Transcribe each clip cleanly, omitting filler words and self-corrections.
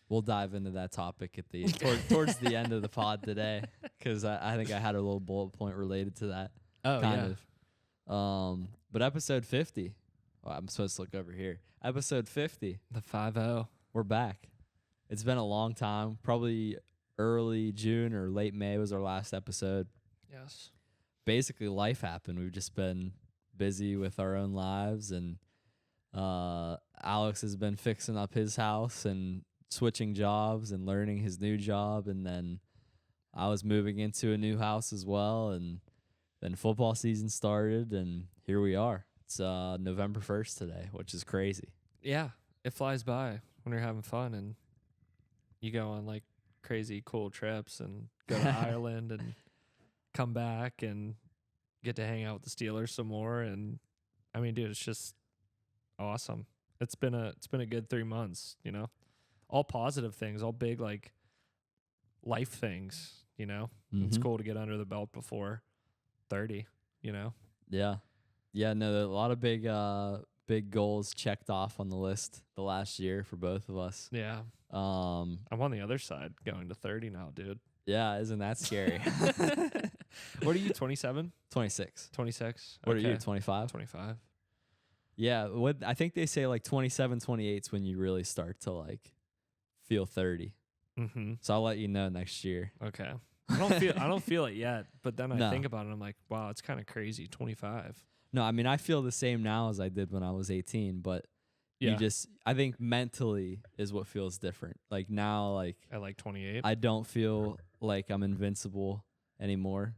We'll dive into that topic at the towards the end of the pod today, because I think I had a little bullet point related to that. Oh, kind of. But episode 50. Oh, I'm supposed to look over here. Episode 50. The 5-0. We're back. It's been a long time. Probably early June or late May was our last episode. Yes. Basically, life happened. We've just been busy with our own lives, and Alex has been fixing up his house and switching jobs and learning his new job, and then I was moving into a new house as well, and then football season started, and here we are. It's November 1st today, which is crazy. Yeah, it flies by when you're having fun, and you go on like crazy cool trips and go to Ireland and come back and get to hang out with the Steelers some more. And I mean, dude, it's just awesome. It's been a good 3 months, you know, all positive things, all big like life things, you know. It's cool to get under the belt before 30, you know. Yeah. No, a lot of big goals checked off on the list the last year for both of us. Yeah. I'm on the other side going to 30 now, dude. Yeah, isn't that scary? What are you, 27? 26. 26. What are you, 25? 25. Yeah, what I think they say like 27, 28 is when you really start to like feel 30. Mm-hmm. So I'll let you know next year. Okay. I don't feel it yet, but then I think about it, I'm like, wow, it's kind of crazy. 25. No, I mean I feel the same now as I did when I was 18, but Yeah. I think mentally is what feels different. Like now, like At like 28. I don't feel like I'm invincible anymore.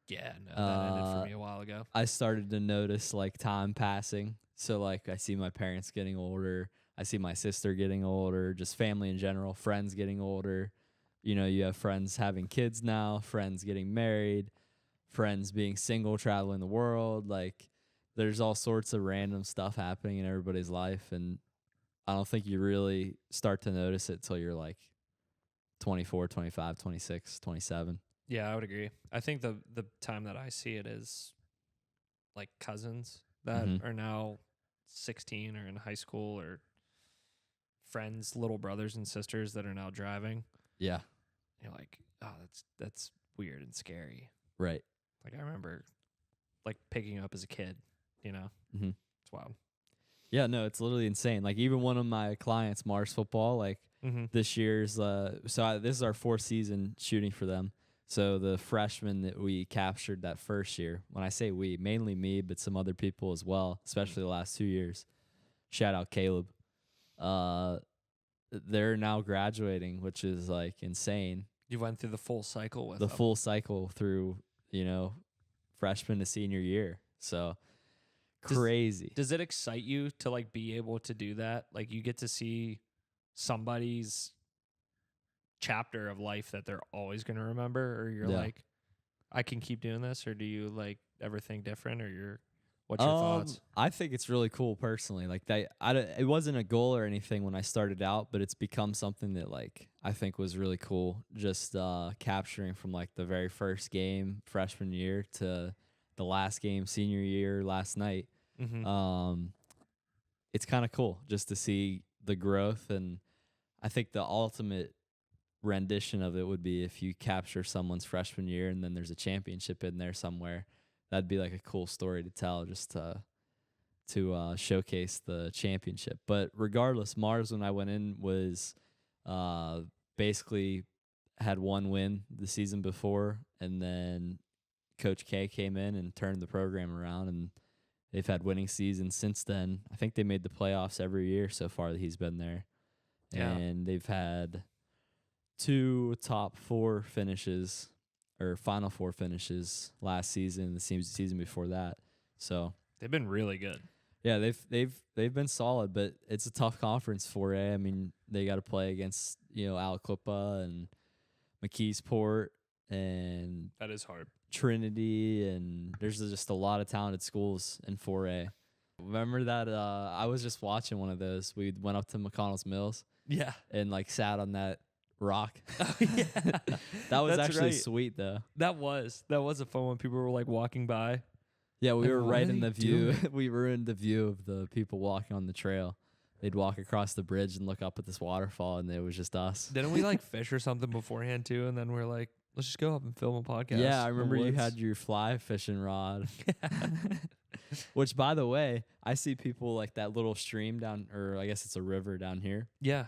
Yeah, no, that ended for me a while ago. I started to notice like time passing. So like I see my parents getting older. I see my sister getting older, just family in general, friends getting older. You know, you have friends having kids now, friends getting married, friends being single, traveling the world. Like there's all sorts of random stuff happening in everybody's life. And I don't think you really start to notice it till you're like 24, 25, 26, 27. Yeah, I would agree. I think the time that I see it is like cousins that are now 16 or in high school, or friends, little brothers and sisters that are now driving. Yeah. You're like, oh, that's weird and scary. Right. Like I remember like picking up as a kid, you know? Mm-hmm. It's wild. Yeah, no, it's literally insane. Like even one of my clients, Mars Football, like this year's, this is our 4th season shooting for them. So the freshmen that we captured that first year, when I say we, mainly me, but some other people as well, especially the last 2 years. Shout out Caleb. They're now graduating, which is like insane. You went through the full cycle with the them. full cycle through, you know, freshman to senior year. So crazy. Does it excite you to like be able to do that? Like you get to see somebody's chapter of life that they're always going to remember, or you're like, I can keep doing this, or do you like ever think different, or what's your thoughts? I think it's really cool personally. Like it wasn't a goal or anything when I started out, but it's become something that like I think was really cool. Just capturing from like the very first game freshman year to the last game senior year last night. It's kind of cool just to see the growth, and I think the ultimate rendition of it would be if you capture someone's freshman year and then there's a championship in there somewhere. That'd be like a cool story to tell, just to showcase the championship. But regardless, Mars, when I went in, was basically had one win the season before, and then Coach K came in and turned the program around, and they've had winning seasons since then. I think they made the playoffs every year so far that he's been there. Yeah. And they've had 2 top 4 finishes, or Final 4 finishes last season, and the season before that. So they've been really good. Yeah, they've been solid, but it's a tough conference 4A. I mean, they got to play against, you know, Aliquippa and McKeesport, and that is hard. Trinity, and there's just a lot of talented schools in 4A. Remember that I was just watching one of those. We went up to McConnell's Mills. Yeah. And like sat on that rock. Oh, yeah. That was That's actually right. sweet though. That was a fun one. People were like walking by. Yeah, we Like, were what right are in they the view. doing? We were in the view of the people walking on the trail. they'd walk across the bridge and look up at this waterfall, and it was just us. Didn't we like fish or something beforehand too? And then we're like, let's just go up and film a podcast. Yeah, I in the remember you woods. had your fly fishing rod. Which, by the way, I see people like that little stream down, or I guess it's a river down here. Yeah.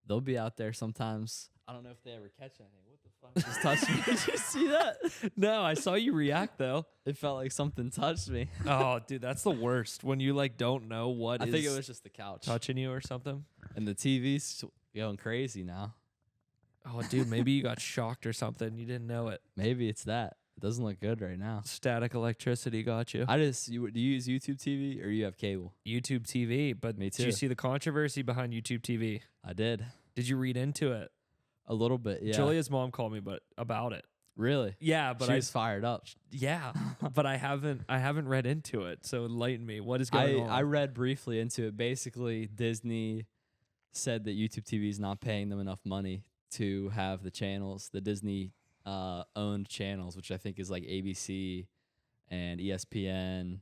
They'll be out there sometimes. I don't know if they ever catch anything. What the fuck just touched me? Did you see that? No, I saw you react though. It felt like something touched me. Oh, dude, that's the worst when you like don't know what I is think it was just the couch. touching you or something. And the TV's going crazy now. Oh, dude, maybe you got shocked or something. You didn't know it. Maybe it's that. It doesn't look good right now. Static electricity got you. Do you use YouTube TV or you have cable? YouTube TV, but Me did you too. see the controversy behind YouTube TV? I did. Did you read into it? A little bit, yeah. Julia's mom called me about it. Really? Yeah, but She was fired up. but I haven't read into it. So enlighten me. What is going on? I read briefly into it. Basically, Disney said that YouTube TV is not paying them enough money to have the channels, the Disney owned channels, which I think is like ABC and ESPN.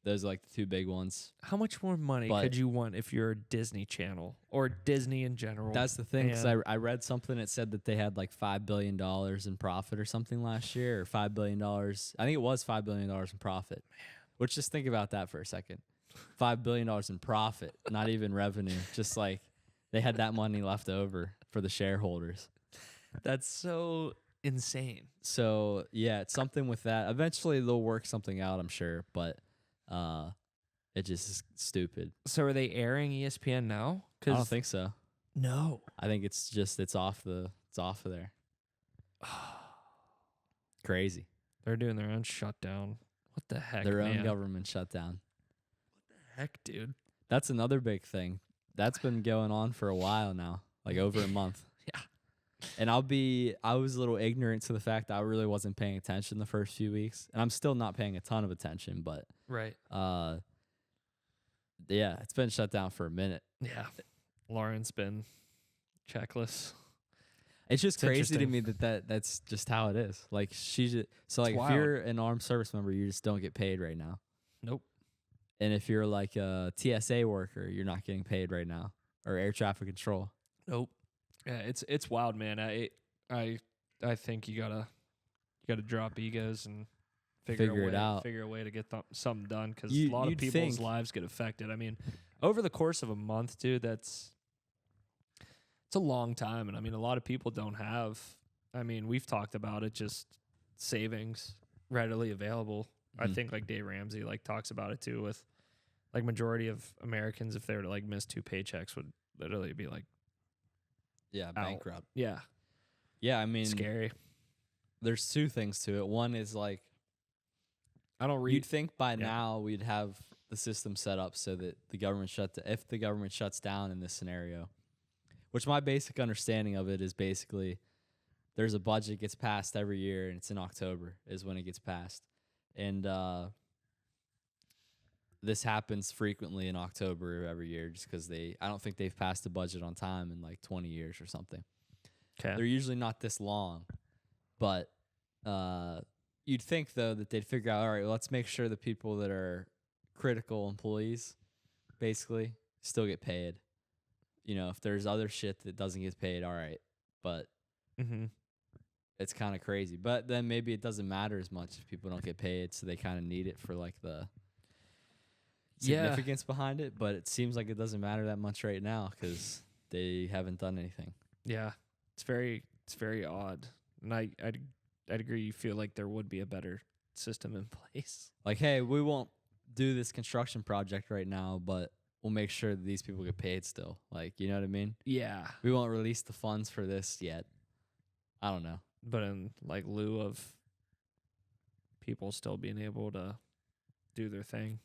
Those are like the two big ones. How much more money But- could you want if you're a Disney Channel or Disney in general? That's the thing, because And- I read something that said that they had like $5 billion in profit or something last year, or $5 billion. I think it was $5 billion in profit. Which, just think about that for a second. $5 billion in profit, not even revenue. Just like they had that money left over for the shareholders. That's so insane. So yeah, it's something with that. Eventually they'll work something out, I'm sure, but it just is stupid. So are they airing ESPN now? I don't think so. No. I think it's just it's off of there. Crazy. They're doing their own shutdown. What the heck, Their own man? government shutdown. Heck, dude. That's another big thing. That's been going on for a while now, like over a month. Yeah. And I was a little ignorant to the fact that I really wasn't paying attention the first few weeks. And I'm still not paying a ton of attention, but Right. yeah, it's been shut down for a minute. Yeah. Lauren's been checkless. It's just It's crazy to interesting. me that's just how it is. Like she's just, so like if wild. you're an armed service member, you just don't get paid right now. Nope. And if you're like a TSA worker, you're not getting paid right now, or air traffic control. Nope. Yeah, it's wild, man. I think you gotta drop egos and Figure it out. Figure a way to get something done, because a You- lot of you'd people's think- lives get affected. I mean, over the course of a month, dude, it's a long time, and I mean, a lot of people don't have. I mean, we've talked about it, just savings readily available. I Mhm. think like Dave Ramsey like talks about it too, with like majority of Americans, if they were to like miss 2 paychecks, would literally be like, Yeah, bankrupt. yeah, Yeah, I mean, scary. there's two things to it. One is like I don't read. you'd think by now we'd have the system set up so that the government if the government shuts down in this scenario, which my basic understanding of it is basically there's a budget gets passed every year, and it's in October is when it gets passed. And this happens frequently in October every year just because I don't think they've passed a budget on time in like 20 years or something. Okay. They're usually not this long, but you'd think though that they'd figure out, all right, well, let's make sure the people that are critical employees basically still get paid. You know, if there's other shit that doesn't get paid, all right, but Mm-hmm. it's kind of crazy. But then maybe it doesn't matter as much if people don't get paid, so they kind of need it for like the significance behind it. But it seems like it doesn't matter that much right now because they haven't done anything. Yeah, it's very odd, and I'd agree. You feel like there would be a better system in place. Like, hey, we won't do this construction project right now, but we'll make sure that these people get paid still. Like, you know what I mean? Yeah, We won't release the funds for this yet. I don't know. but in like lieu of people still being able to do their thing.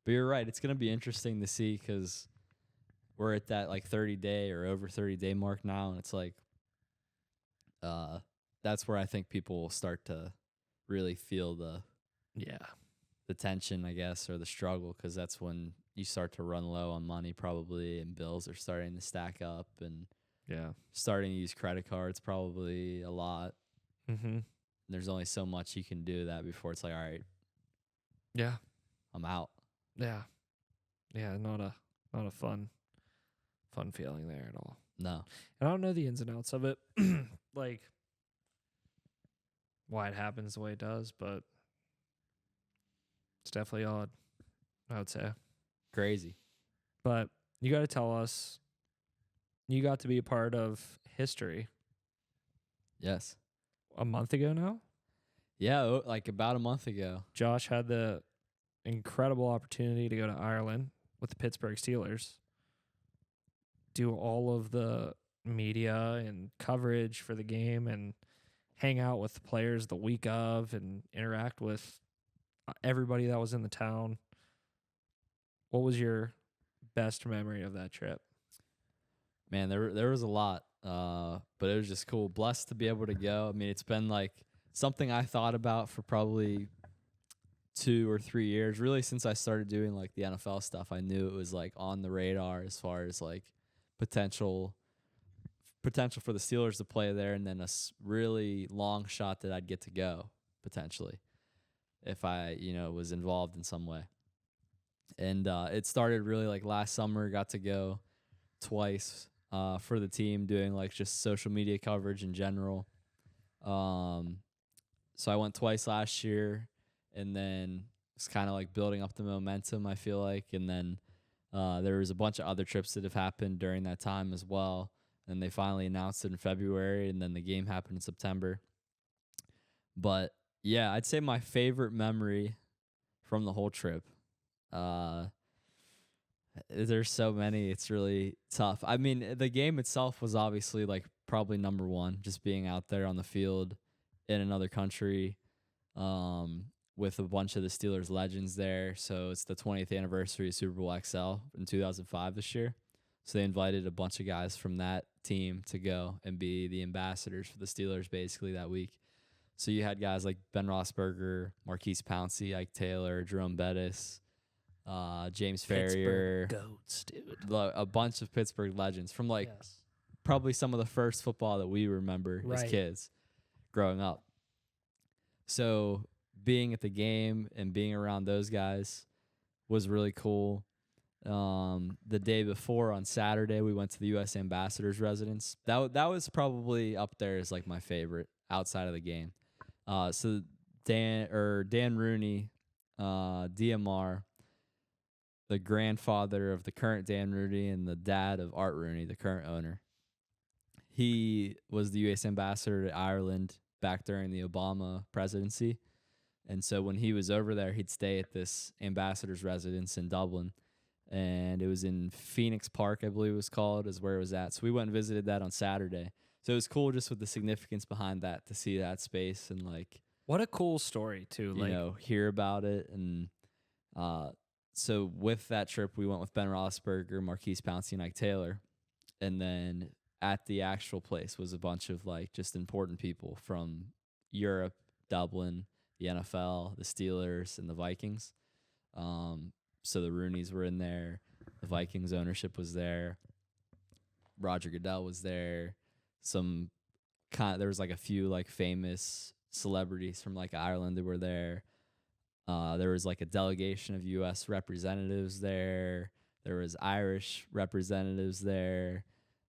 But you're right. It's going to be interesting to see because we're at that like 30-day or over 30-day mark now. And it's like, that's where I think people will start to really feel the tension, I guess, or the struggle, because that's when you start to run low on money probably, and bills are starting to stack up, and Yeah. starting to use credit cards probably a lot. Mm-hmm. There's only so much you can do that before it's like, all right, Yeah. I'm out. Yeah. Yeah, not a fun feeling there at all. No. And I don't know the ins and outs of it, like why it happens the way it does, but it's definitely odd, I would say. Crazy. But you got to tell us, you got to be a part of history Yes. a month ago now. Yeah, like about a month ago. Josh had the incredible opportunity to go to Ireland with the Pittsburgh Steelers, do all of the media and coverage for the game, and hang out with the players the week of and interact with everybody that was in the town. What was your best memory of that trip? Man, there was a lot, but it was just cool. Blessed to be able to go. I mean, it's been like something I thought about for probably 2 or 3 years. Really, since I started doing like the NFL stuff, I knew it was like on the radar as far as like potential for the Steelers to play there, and then a really long shot that I'd get to go potentially if I was involved in some way. And it started really like last summer. Got to go twice for the team, doing like just social media coverage in general. So I went twice last year, and then it's kind of like building up the momentum, I feel like. And then there was a bunch of other trips that have happened during that time as well. And they finally announced it in February, and then the game happened in September. But yeah, I'd say my favorite memory from the whole trip. There's so many. It's really tough. I mean, the game itself was obviously like probably number one, just being out there on the field in another country, with a bunch of the Steelers legends there. So it's the 20th anniversary of Super Bowl XL in 2005 this year. So they invited a bunch of guys from that team to go and be the ambassadors for the Steelers basically that week. So you had guys like Ben Roethlisberger, Marquise Pouncey, Ike Taylor, Jerome Bettis, James Ferrier, Goats, dude. a bunch of Pittsburgh legends from like Yes. probably some of the first football that we remember as Right. kids growing up. So being at the game and being around those guys was really cool. The day before on Saturday, we went to the U.S. Ambassador's residence. That was probably up there as like my favorite outside of the game. So Dan Rooney, DMR, the grandfather of the current Dan Rooney and the dad of Art Rooney, the current owner. He was the U.S. ambassador to Ireland back during the Obama presidency. And so when he was over there, he'd stay at this ambassador's residence in Dublin. And it was in Phoenix Park, I believe it was called, is where it was at. So we went and visited that on Saturday. So it was cool just with the significance behind that, to see that space and like, What a cool story too. hear about it. And so with that trip, we went with Ben Roethlisberger, Marquise Pouncey, and Ike Taylor. And then at the actual place was a bunch of like just important people from Europe, Dublin, the NFL, the Steelers, and the Vikings. So the Rooneys were in there. The Vikings ownership was there. Roger Goodell was there. There was like a few like famous celebrities from like Ireland that were there. There was like a delegation of U.S. representatives there. There was Irish representatives there.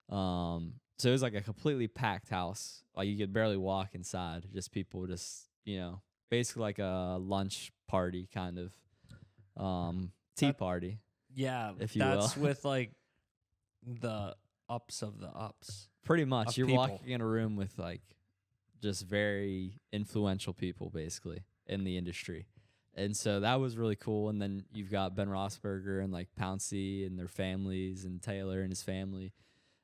So it was like a completely packed house. Like you could barely walk inside. Just people basically like a lunch party kind of. Tea party, yeah, if you that's will. with like the ups of the ups. Pretty much. Of You're people. walking in a room with like just very influential people basically in the industry. And so that was really cool. And then you've got Ben Roethlisberger and like Pouncey and their families and Taylor and his family.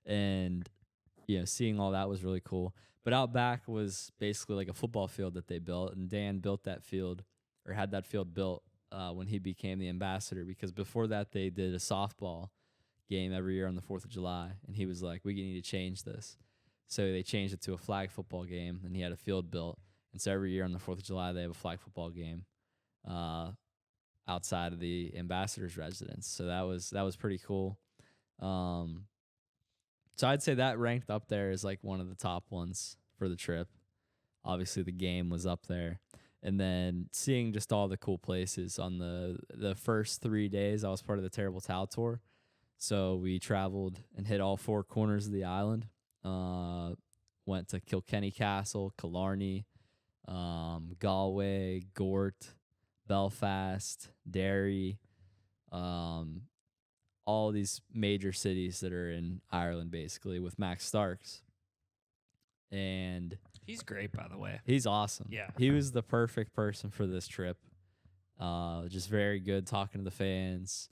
And, seeing all that was really cool. But out back was basically like a football field that they built. And Dan built that field, or had that field built when he became the ambassador. Because before that, they did a softball game every year on the 4th of July. And he was like, we need to change this. So they changed it to a flag football game, and he had a field built. And so every year on the 4th of July, they have a flag football game outside of the ambassador's residence. So that was pretty cool. So I'd say that ranked up there as like one of the top ones for the trip. Obviously, the game was up there. and then seeing just all the cool places. On the first 3 days, I was part of the Terrible Towel Tour. So we traveled and hit all 4 corners of the island. Went to Kilkenny Castle, Killarney, Galway, Gort, Belfast, Derry, all these major cities that are in Ireland, basically, with Max Starks. And He's great, by the way. he's awesome. Yeah. He was the perfect person for this trip. Just very good talking to the fans.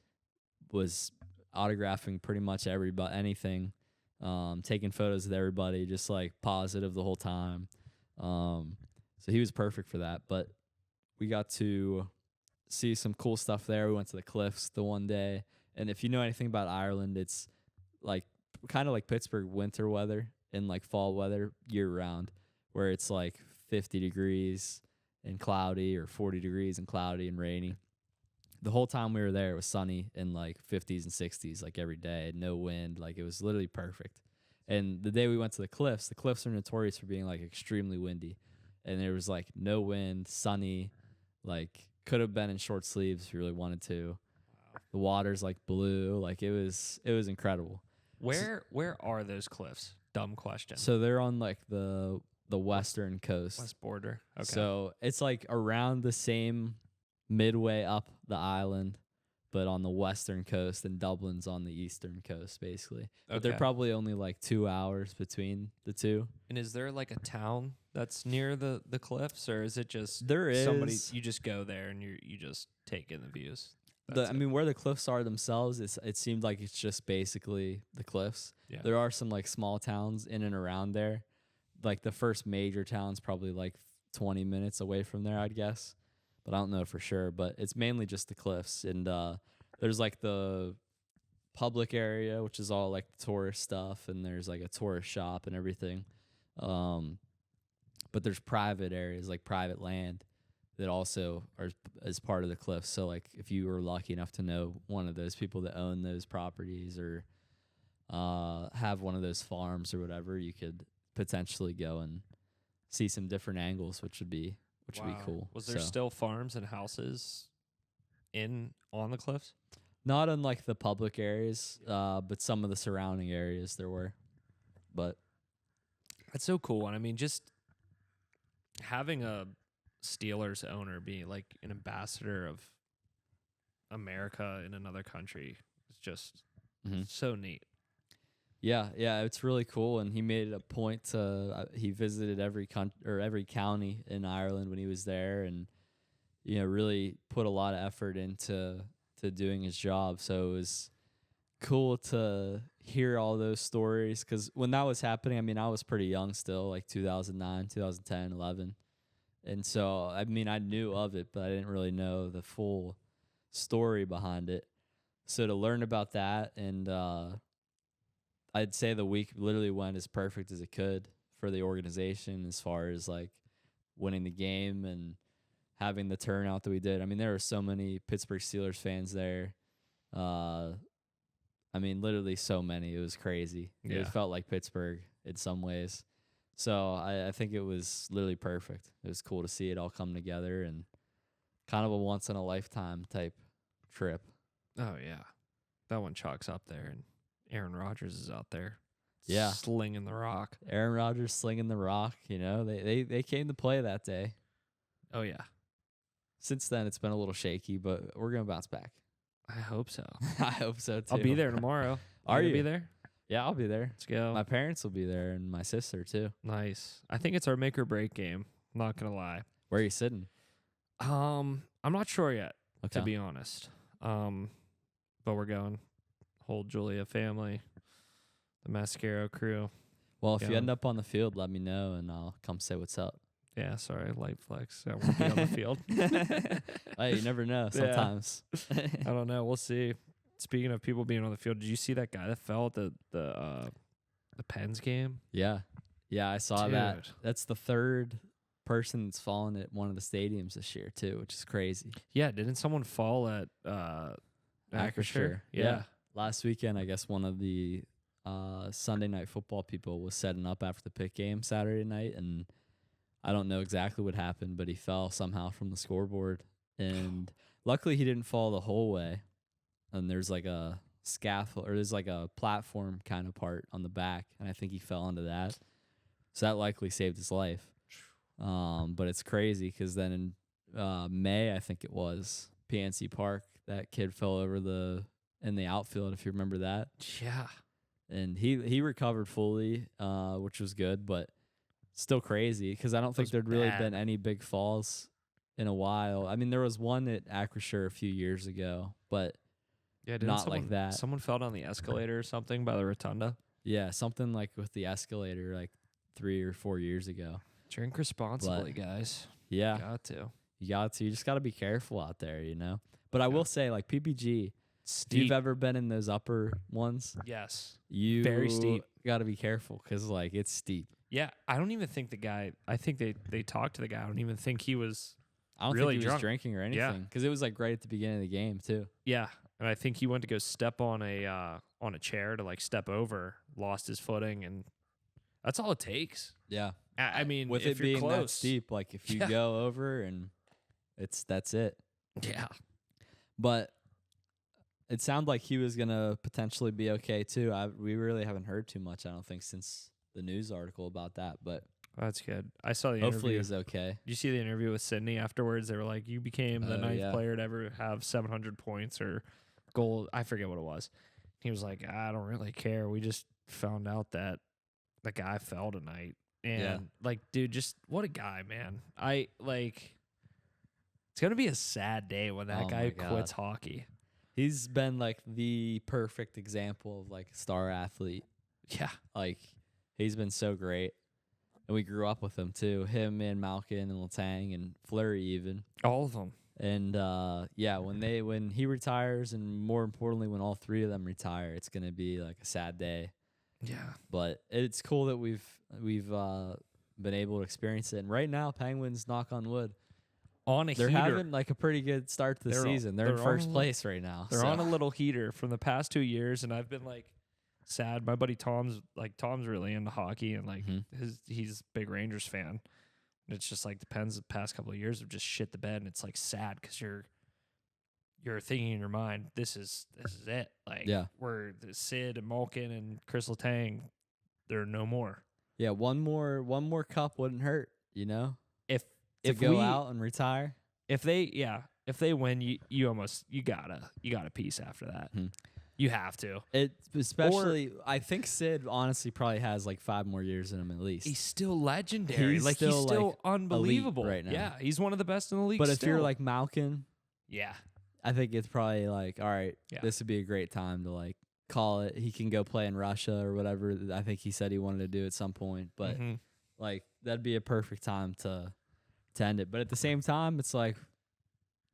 Was autographing pretty much anything. Taking photos with everybody, just like positive the whole time. So he was perfect for that. But we got to see some cool stuff there. We went to the cliffs the one day. And if you know anything about Ireland, it's like kind of like Pittsburgh winter weather and like fall weather year round, where it's like 50 degrees and cloudy, or 40 degrees and cloudy and rainy. The whole time we were there, it was sunny and like 50s and 60s, like every day, no wind. Like it was literally perfect. And the day we went to the cliffs are notorious for being like extremely windy. And there was like no wind, sunny, like could have been in short sleeves if you really wanted to. The water's like blue, like it was incredible. Where are those cliffs? Dumb question. So they're on like the western coast. West border. Okay. So it's like around the same midway up the island, but on the western coast, and Dublin's on the eastern coast, basically. But they're probably only like 2 hours between the two. And is there like a town that's near the cliffs, or is it just There is somebody you just go there and you just take in the views? I mean, where the cliffs are themselves, it seemed like it's just basically the cliffs. Yeah. There are some like small towns in and around there. Like the first major town's probably like 20 minutes away from there, I'd guess. But I don't know for sure. But it's mainly just the cliffs. And there's like the public area, which is all like the tourist stuff. And there's like a tourist shop and everything. But there's private areas, like private land, that also are as part of the cliffs. So like if you were lucky enough to know one of those people that own those properties, or have one of those farms or whatever, you could potentially go and see some different angles, which would be cool. Was there still farms and houses on the cliffs? Not in like the public areas, but some of the surrounding areas there were. But that's so cool. And I mean, just having a Steelers owner be like an ambassador of America in another country is just so neat. Yeah, it's really cool. And he made it a point to he visited every county in Ireland when he was there, and really put a lot of effort into doing his job. So it was cool to hear all those stories, because when that was happening, I mean, I was pretty young still, like 2009, 2010, 11. And so, I mean, I knew of it, but I didn't really know the full story behind it. So to learn about that, and I'd say the week literally went as perfect as it could for the organization, as far as like winning the game and having the turnout that we did. I mean, there were so many Pittsburgh Steelers fans there. I mean, literally so many. It was crazy. Yeah. It felt like Pittsburgh in some ways. So I think it was literally perfect. It was cool to see it all come together, and kind of a once-in-a-lifetime type trip. Oh, yeah. That one chalks up there, and Aaron Rodgers is out there slinging the rock. Aaron Rodgers slinging the rock, they came to play that day. Oh, yeah. Since then, it's been a little shaky, but we're going to bounce back. I hope so. I hope so, too. I'll be there tomorrow. Are you? Be there? Yeah, I'll be there. Let's go. My parents will be there, and my sister, too. Nice. I think it's our make or break game. I'm not going to lie. Where are you sitting? I'm not sure yet, to be honest. But we're going. Whole Julia family, the Mascaro crew. Well, if you end up on the field, let me know, and I'll come say what's up. Yeah, sorry, light flex. I won't be on the field. Hey, you never know. Sometimes. I don't know. We'll see. Speaking of people being on the field, did you see that guy that fell at the Pens game? Yeah, I saw that. That's the third person that's fallen at one of the stadiums this year too, which is crazy. Yeah, didn't someone fall at Acrisure? Yeah. Last weekend, I guess one of the Sunday Night Football people was setting up after the Pitt game Saturday night, and I don't know exactly what happened, but he fell somehow from the scoreboard. And luckily he didn't fall the whole way. And there's like a scaffold, or there's like a platform kind of part on the back. And I think he fell onto that. So that likely saved his life. But it's crazy because then in May, I think it was, PNC Park, that kid fell over in the outfield, if you remember that. Yeah. And he recovered fully, which was good, but still crazy because I don't think there'd really been any big falls in a while. I mean, there was one at Acrisure a few years ago, but Yeah, not like that. Someone fell down the escalator or something by the rotunda. Yeah, something like with the escalator like 3 or 4 years ago. Drink responsibly, guys. Yeah. You got to. You just got to be careful out there, you know? But I will say, like, PPG, Steep. if you've ever been in those upper ones, Yes. you Very steep. got to be careful because, like, it's steep. Yeah, I don't even think the guy, I think they talked to the guy. I don't even think he was I don't really think he drunk. was drinking or anything because it was, like, right at the beginning of the game, too. Yeah, and I think he went to go step on a chair to, like, step over, lost his footing, and that's all it takes. Yeah. I mean, with if it you're being close, that steep, like, if you go over and that's it. Yeah. But it sounded like he was going to potentially be okay, too. We really haven't heard too much, I don't think, since the news article about that. But that's good. I saw the hopefully interview. he's okay. Did you see the interview with Sydney afterwards? They were like, you became the ninth player to ever have 700 points or goal. I forget what it was. He was like, I don't really care. We just found out that the guy fell tonight. And, like, dude, just what a guy, man. It's going to be a sad day when that guy quits hockey. He's been, like, the perfect example of, like, a star athlete. Yeah. Like, he's been so great. And we grew up with him, too. Him and Malkin and Letang and Fleury even. All of them. And, when he retires, and more importantly, when all three of them retire, it's going to be, like, a sad day. Yeah. But it's cool that we've been able to experience it. And right now, Penguins, knock on wood, they're having like a pretty good start to the season. They're in first place right now. They're on a little heater from the past 2 years, and I've been like sad. My buddy Tom's really into hockey, and like he's a big Rangers fan. And it's just like the past couple of years have just shit the bed, and it's like sad because you're thinking in your mind, this is it. Like we're Sid and Malkin and Chris Letang, there are no more. Yeah, one more cup wouldn't hurt, you know? If we go out and retire. If they win, you gotta peace after that. You have to. I think Sid honestly probably has like 5 more years in him at least. He's still legendary. He's still unbelievable right now. Yeah, he's one of the best in the league. But if you're like Malkin, yeah, I think it's probably like, all right, this would be a great time to like call it. He can go play in Russia or whatever. I think he said he wanted to do at some point, but like that'd be a perfect time to end it. But at the same time, it's like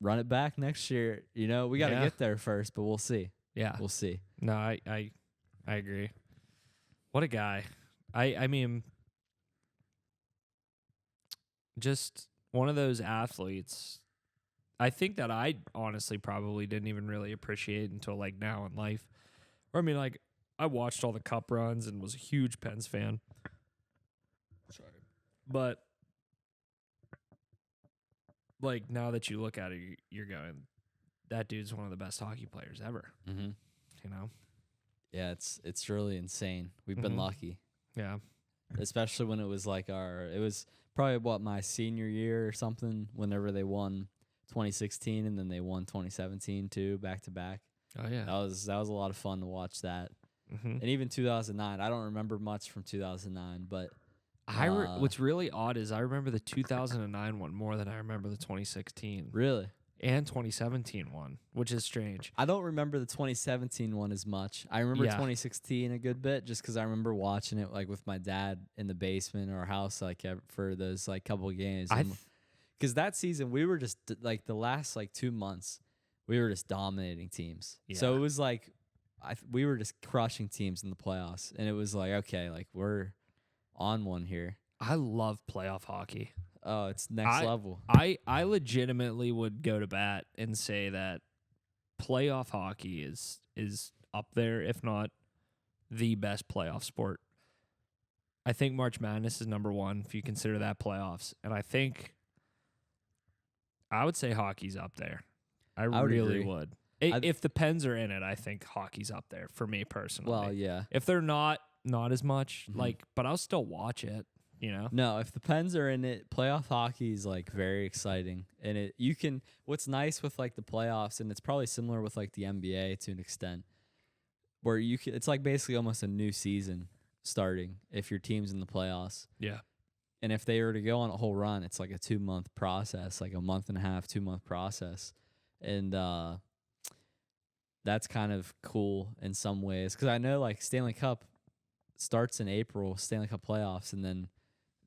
run it back next year. You know, we got to get there first, but we'll see. Yeah, we'll see. No, I agree. What a guy. I mean, just one of those athletes. I think that I honestly probably didn't even really appreciate until like now in life. Or I mean, like I watched all the cup runs and was a huge Pens fan. Sorry, but like now that you look at it, you're going, that dude's one of the best hockey players ever. Mm-hmm. You know? Yeah, it's really insane. We've been lucky. Yeah. Especially when it was like it was probably my senior year or something, whenever they won 2016 and then they won 2017 too, back to back. Oh yeah. That was a lot of fun to watch that. And even 2009, I don't remember much from 2009, but what's really odd is I remember the 2009 one more than I remember the 2016. Really? And 2017 one, which is strange. I don't remember the 2017 one as much. I remember 2016 a good bit just because I remember watching it like with my dad in the basement or house like for those like couple of games. Because that season we were just like the last like 2 months we were just dominating teams. Yeah. So it was like we were just crushing teams in the playoffs, and it was like, okay, like we're on one here. I love playoff hockey. Oh, it's next level. I legitimately would go to bat and say that playoff hockey is up there, if not the best playoff sport. I think March Madness is number one if you consider that playoffs. And I would say hockey's up there. I would really agree. would. I'd- If the Pens are in it, I think hockey's up there for me personally. Well, yeah. If they're not as much, Mhm. but I'll still watch it, you know? No, if the Pens are in it, playoff hockey is like very exciting. And what's nice with like the playoffs, and it's probably similar with like the NBA to an extent, where it's like basically almost a new season starting if your team's in the playoffs. Yeah. And if they were to go on a whole run, it's like a 2-month process, like a month and a half, 2-month process. And that's kind of cool in some ways. Because I know like Stanley Cup starts in April, Stanley Cup playoffs, and then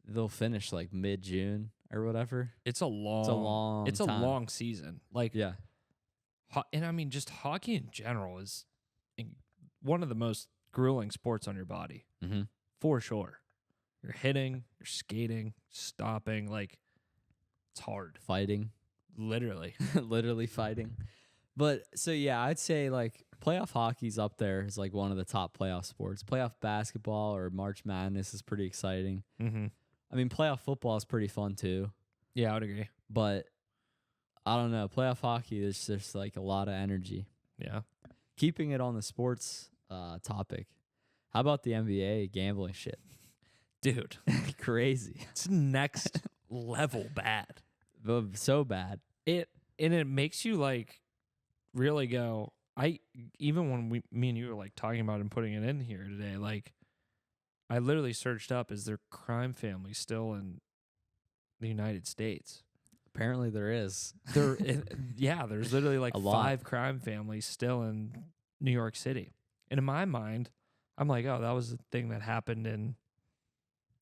they'll finish like mid-June or whatever. It's a long time. a long season. Like, Yeah. and I mean, just hockey in general is one of the most grueling sports on your body, Mm-hmm. for sure. You're hitting, you're skating, stopping. Like, it's hard. Fighting. Literally. Literally fighting. But so yeah, I'd say like playoff hockey's up there as like one of the top playoff sports. Playoff basketball or March Madness is pretty exciting. Mm-hmm. I mean, playoff football is pretty fun too. Yeah, I would agree. But I don't know. Playoff hockey is just like a lot of energy. Yeah. Keeping it on the sports topic, how about the NBA gambling shit? Dude, Crazy. it's next level bad. So bad. It makes you like really go. Even when me and you were like talking about and putting it in here today, like I literally searched up, is there crime family still in the United States? Apparently there is. There's literally like A lot. 5 crime families still in New York City. And in my mind, I'm like, oh, that was a thing that happened in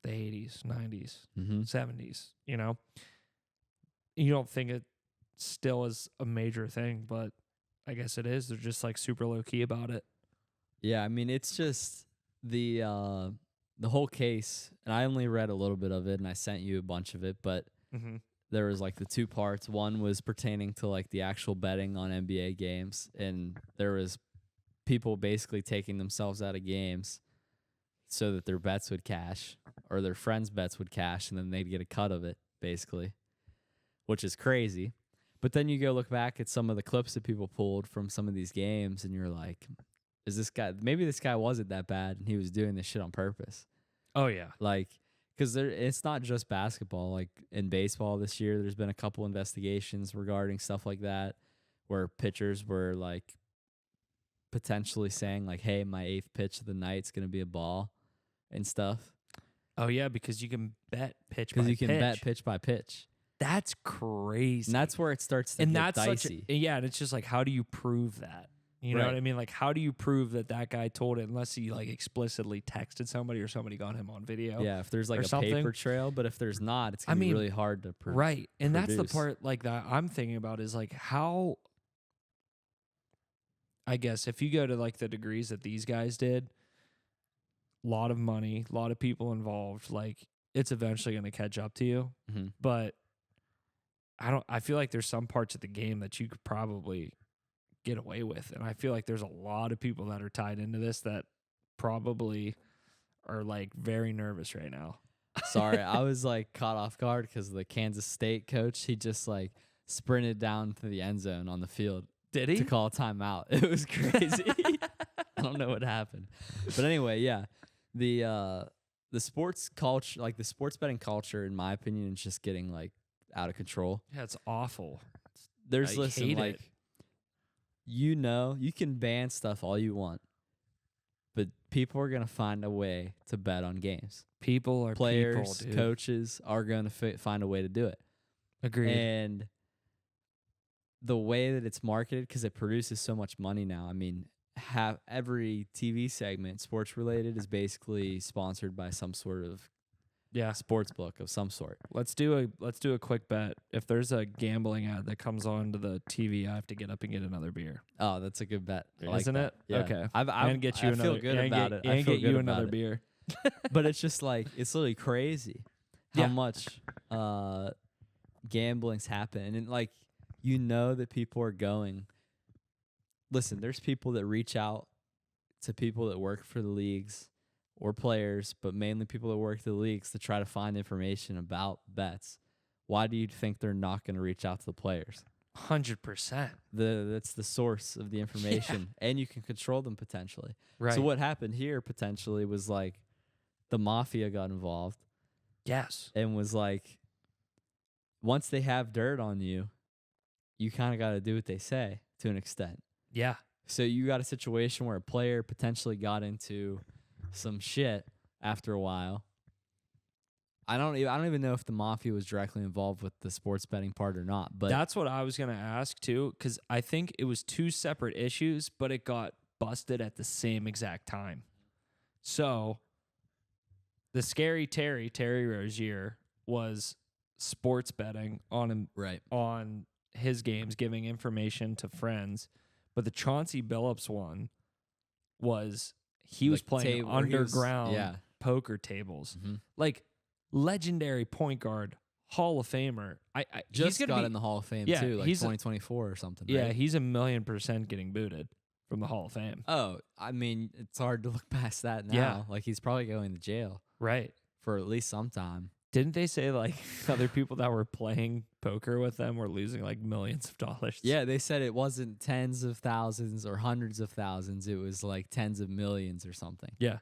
the 80s, 90s, Mm-hmm. 70s, you know? You don't think it still is a major thing, but I guess it is. They're just like super low key about it. Yeah, I mean it's just the whole case, and I only read a little bit of it, and I sent you a bunch of it, but Mm-hmm. there was like the 2 parts. One was pertaining to like the actual betting on NBA games, and there was people basically taking themselves out of games so that their bets would cash or their friends' bets would cash, and then they'd get a cut of it, basically, which is crazy. But then you go look back at some of the clips that people pulled from some of these games, and you're like, maybe this guy wasn't that bad, and he was doing this shit on purpose. Oh, yeah. Like, because it's not just basketball. Like in baseball this year, there's been a couple investigations regarding stuff like that, where pitchers were like potentially saying like, "Hey, my 8th pitch of the night's gonna be a ball," and stuff. Oh, yeah, because you can bet pitch by Because you pitch. can bet pitch by pitch, That's crazy. and that's where it starts to and get that's dicey. and it's just like, how do you prove that? You know Right. what I mean? Like, how do you prove that guy told it unless he like explicitly texted somebody or somebody got him on video? Yeah, if there's like or a something. paper trail, but if there's not, it's gonna be really hard to prove. Right. And that's the produce. part like that I'm thinking about is like how, I guess if you go to like the degrees that these guys did, a lot of money, a lot of people involved, like it's eventually going to catch up to you. Mm-hmm. But I feel like there's some parts of the game that you could probably get away with. And I feel like there's a lot of people that are tied into this that probably are like very nervous right now. Sorry, I was like caught off guard because the Kansas State coach, he just like sprinted down to the end zone on the field Did to call a timeout. It was crazy. I don't know what happened, but anyway, yeah, the sports culture, like the sports betting culture, in my opinion, is just getting like out of control. Yeah, it's awful. There's I listen, hate like it. you can ban stuff all you want, but people are gonna find a way to bet on games. People are Players, people, dude. coaches are gonna find a way to do it. Agreed. And the way that it's marketed, because it produces so much money now. I mean, every TV segment, sports related, is basically sponsored by some sort of Yeah. sports book of some sort. Let's do a quick bet. If there's a gambling ad that comes on to the TV, I have to get up and get another beer. Oh, that's a good bet. I like Isn't that. it? Yeah. Okay. I get you I another. feel good and about get, it. I And feel get good you about another it. beer. But it's just like it's literally crazy how Yeah. much gambling's happen, and like that people are going. Listen, there's people that reach out to people that work for the leagues or players, but mainly people that work the leagues to try to find information about bets, why do you think they're not going to reach out to the players? 100%. That's the source of the information, and you can control them potentially. Right. So what happened here potentially was like the mafia got involved Yes. and was like, once they have dirt on you, you kind of got to do what they say to an extent. Yeah. So you got a situation where a player potentially got into some shit after a while. I don't even know if the mafia was directly involved with the sports betting part or not, but That's what I was going to ask too, because I think it was two separate issues, but it got busted at the same exact time. So the scary Terry Rozier, was sports betting on him, right. on his games, giving information to friends. But the Chauncey Billups one was he was playing underground poker tables. Mm-hmm. Like, legendary point guard, Hall of Famer. I just got in the Hall of Fame too, like he's 2024 or something. Yeah, right? he's 1,000,000% getting booted from the Hall of Fame. Oh, I mean, it's hard to look past that now. Yeah. Like, he's probably going to jail Right. for at least some time. Didn't they say like other people that were playing poker with them were losing like millions of dollars? Yeah, they said it wasn't tens of thousands or hundreds of thousands. It was like tens of millions or something. Yeah.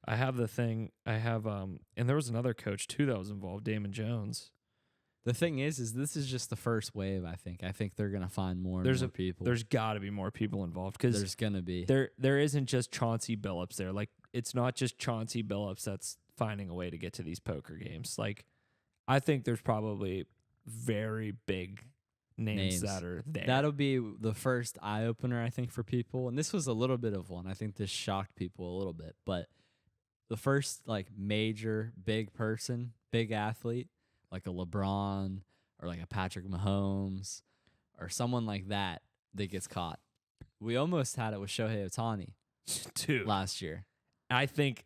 I have the thing. I have and there was another coach too that was involved, Damon Jones. The thing is this is just the first wave, I think. I think they're going to find more and more people. There's got to be more people involved, because there's going to be. There isn't just Chauncey Billups there. Like, it's not just Chauncey Billups that's finding a way to get to these poker games. Like, I think there's probably very big names that are there. That'll be the first eye opener, I think, for people. And this was a little bit of one. I think this shocked people a little bit, but the first like major big person, big athlete, like a LeBron or like a Patrick Mahomes or someone like that gets caught. We almost had it with Shohei Ohtani last year. I think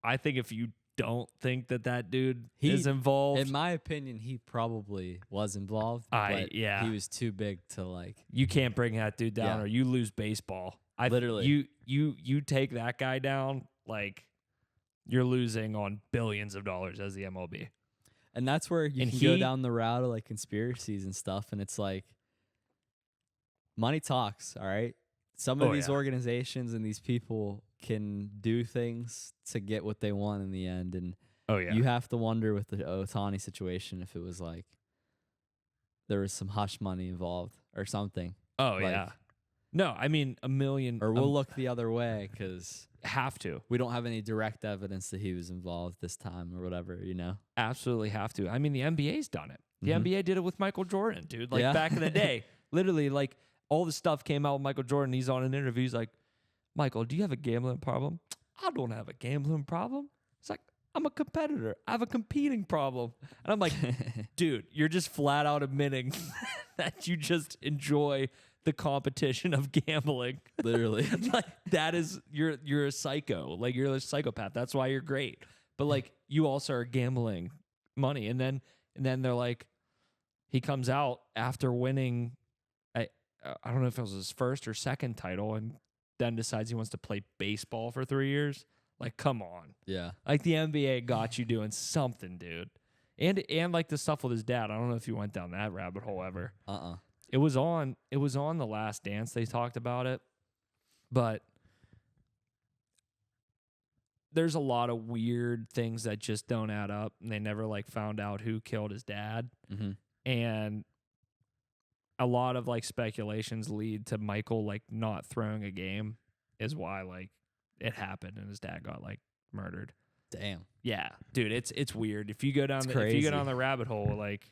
if you don't think that dude is involved, in my opinion, he probably was involved. But he was too big to like. You can't bring that dude down, or you lose baseball. Literally, you take that guy down, like, you're losing on billions of dollars as the MLB. And that's where you can go down the route of like conspiracies and stuff. And it's like, money talks, all right? Some of these organizations and these people can do things to get what they want in the end. And you have to wonder with the Ohtani situation if it was like there was some hush money involved or something. Oh, like, no, I mean, $1 million. Or we'll look the other way because have to. We don't have any direct evidence that he was involved this time or whatever, you know? Absolutely have to. I mean, the NBA's done it. The NBA did it with Michael Jordan, dude. Like, back in the day, literally, like, all the stuff came out with Michael Jordan. He's on an interview. He's like, Michael, do you have a gambling problem? I don't have a gambling problem. It's like, I'm a competitor. I have a competing problem. And I'm like, dude, you're just flat out admitting that you just enjoy the competition of gambling. Literally. Like, that is, you're a psycho. Like, you're a psychopath. That's why you're great. But like, you also are gambling money. And then they're like, he comes out after winning, I don't know if it was his first or second title, and then decides he wants to play baseball for 3 years. Like, come on. Yeah. Like, the NBA got you doing something, dude. And like the stuff with his dad. I don't know if you went down that rabbit hole ever. It was on The Last Dance. They talked about it. But there's a lot of weird things that just don't add up, and they never like found out who killed his dad. And a lot of like speculations lead to Michael like not throwing a game is why like it happened and his dad got like murdered. Damn. Yeah, dude, it's weird. If you go down the rabbit hole, like,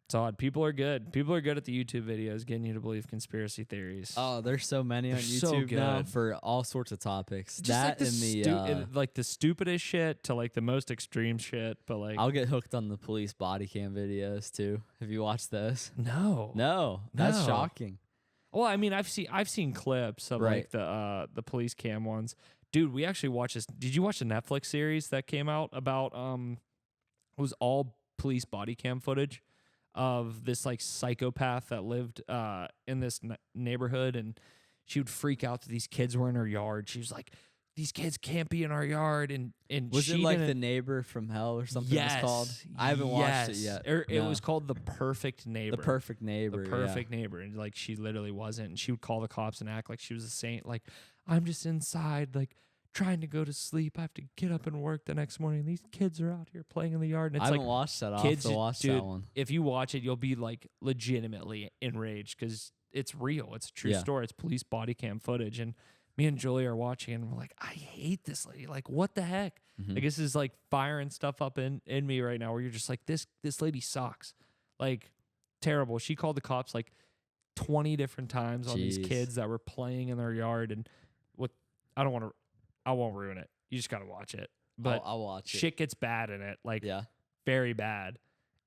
it's odd. People are good. People are good at the YouTube videos getting you to believe conspiracy theories. Oh, there's so many on YouTube now for all sorts of topics. Just that and like the stupidest shit to like the most extreme shit. But like, I'll get hooked on the police body cam videos too. Have you watched those? No, that's shocking. Well, I mean, I've seen clips of like the police cam ones. Dude, we actually watched this. Did you watch the Netflix series that came out about it was all police body cam footage of this like psychopath that lived in this neighborhood, and she would freak out that these kids were in her yard. She was like, these kids can't be in our yard, and Was she it like didn't. The Neighbor from Hell or something? Yes, It's called. I haven't watched it yes. yet. It No. was called The Perfect Neighbor. The Perfect Neighbor. The Perfect Neighbor, and like she literally wasn't, and she would call the cops and act like she was a saint. Like, I'm just inside, like trying to go to sleep. I have to get up and work the next morning. These kids are out here playing in the yard, and I it's haven't like watched that. I'll kids, have to watch dude, that one. if you watch it, you'll be like legitimately enraged because it's real. It's a true Yeah. story. It's police body cam footage, and me and Julie are watching, and we're like, I hate this lady. Like, what the heck? Mhm. Like, this is like firing stuff up in me right now, where you're just like, this lady sucks. Like, terrible. She called the cops like 20 different times on these Jeez. kids that were playing in their yard, and what I won't ruin it. You just gotta watch it. But I'll watch it. shit gets bad in it, like Yeah. very bad.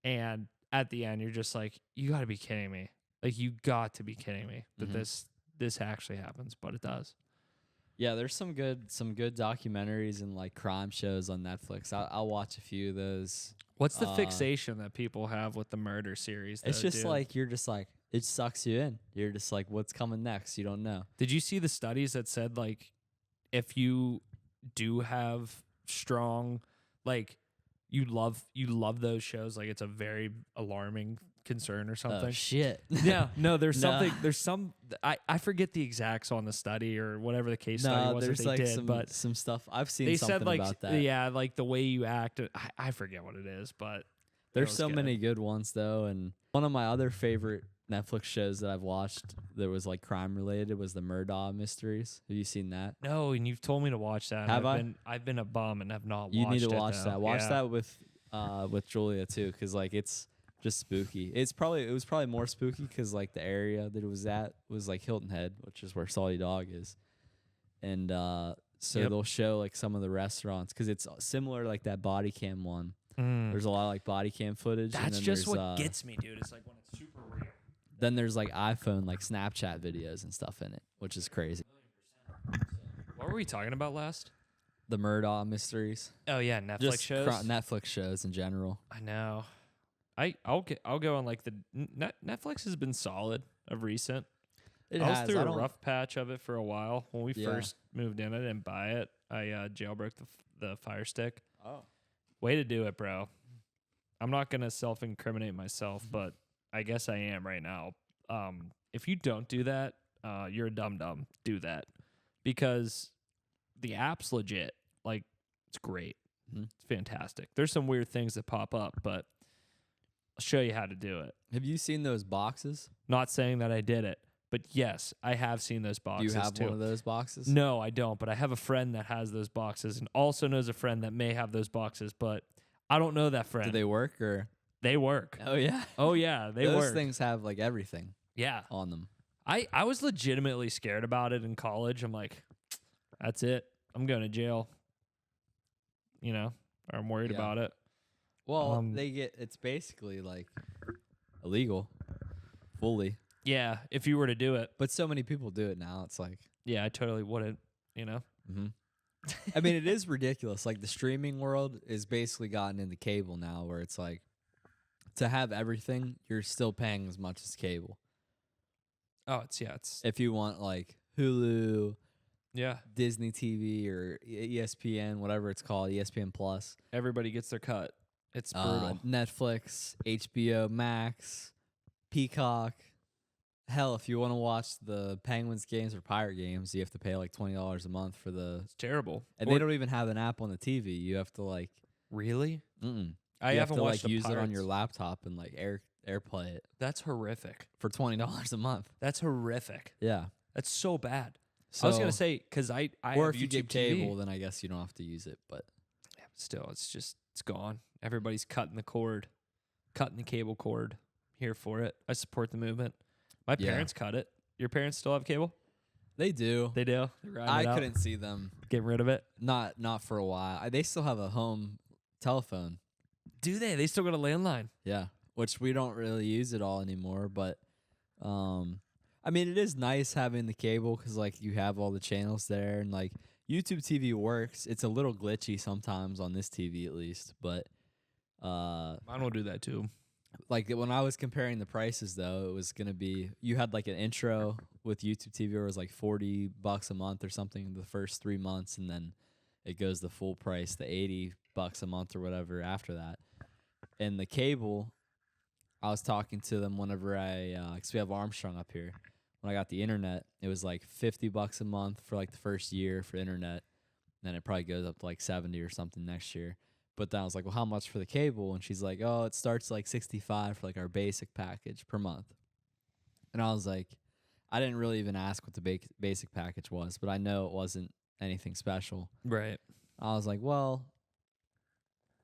And at the end, you're just like, you got to be kidding me. Like, you got to be kidding me that Mhm. this actually happens, but it does. Yeah, there's some good documentaries and like crime shows on Netflix. I'll watch a few of those. What's the fixation that people have with the murder series? It's though, just dude? like you're just like it sucks you in. You're just like, what's coming next? You don't know. Did you see the studies that said like if you do have strong, like you love those shows, like it's a very alarming concern or Oh something? shit. Yeah, no, there's No. something. There's some. I forget the exacts on the study or whatever the case study No, was that there's they like did, but some stuff I've seen. they Something said like about that. yeah, like the way you act. I forget what it is, but There's was so good. many good ones though, and one of my other favorite Netflix shows that I've watched that was like crime related was the Murdaugh Mysteries. Have you seen that? no. And you've told me to watch that. and Have I? I've been a bum and have not. You watched need to it, watch though. that. Watch Yeah. that with Julia too, because like it's just spooky. It was probably more spooky because like the area that it was at was like Hilton Head, which is where Salty Dog is, and so Yep. they'll show like some of the restaurants because it's similar to, like that body cam one. Mm. There's a lot of like body cam footage. and That's then just there's, what gets me, dude. It's like when it's super real. Then there's like iPhone, like Snapchat videos and stuff in it, which is crazy. What were we talking about last? The Murdaugh Mysteries, Oh yeah, Netflix just shows. Netflix shows in general. I know. I'll go on like the Netflix has been solid of recent. It I was has. through I a don't- rough patch of it for a while when we Yeah. first moved in. I didn't buy it. I jailbroke the Fire Stick. Oh. Way to do it, bro. I'm not gonna self-incriminate myself, but I guess I am right now. If you don't do that, you're a dum-dum. Do that because the app's legit. Like, it's great. Mhm. It's fantastic. There's some weird things that pop up, but I'll show you how to do it. Have you seen those boxes? Not saying that I did it, but yes, I have seen those Do boxes you have too. one of those boxes? No, I don't, but I have a friend that has those boxes and also knows a friend that may have those boxes, but I don't know that friend. Do they work or? They work. Oh yeah. Oh yeah, they those work. things have like everything Yeah. on them. I was legitimately scared about it in college. I'm like, that's it. I'm going to jail. You know, or I'm worried Yeah. about it. Well, it's basically like illegal, fully. Yeah, if you were to do it. But so many people do it now. It's like, Yeah, I totally wouldn't, you know. I mean, it is ridiculous. Like the streaming world is basically gotten into cable now, where it's like to have everything, you're still paying as much as cable. Oh, it's If you want like Hulu, yeah, Disney TV, or ESPN, whatever it's called, ESPN Plus, everybody gets their cut. It's brutal. Netflix, HBO Max, Peacock. Hell, if you want to watch the Penguins games or Pirate games, you have to pay like $20 a month for the. It's terrible. And they don't even have an app on the TV. You have to like. Really? Mm-mm. I You have haven't to watched like the use it on your Pirates. laptop and like AirPlay it That's horrific. for $20 a month. That's horrific. Yeah. That's so bad. So, I was gonna say because I or have if you YouTube get TV. cable, then I guess you don't have to use it. But Yeah, but still, it's gone. Everybody's cutting the cord, cutting the cable cord. Here for it. I support the movement. My Yeah. parents cut it. Your parents still have cable? they do. They do. They're riding I it out, couldn't see them. getting rid of it. Not for a while. They still have a home telephone. Do they? They still got a landline. Yeah, which we don't really use it all anymore. But, I mean, it is nice having the cable because like you have all the channels there, and like YouTube TV works. It's a little glitchy sometimes on this TV at least, but Mine will do that too. like when I was comparing the prices though, it was gonna be you had like an intro with YouTube TV where it was like $40 a month or something the first 3 months, and then it goes the full price, the $80 a month or whatever after that. And the cable, I was talking to them whenever because we have Armstrong up here. When I got the internet, it was like $50 a month for like the first year for internet. Then it probably goes up to like 70 or something next year. But then I was like, well, how much for the cable? And she's like, oh, it starts like 65 for like our basic package per month. And I was like, I didn't really even ask what the basic package was, but I know it wasn't anything special. Right. I was like, well,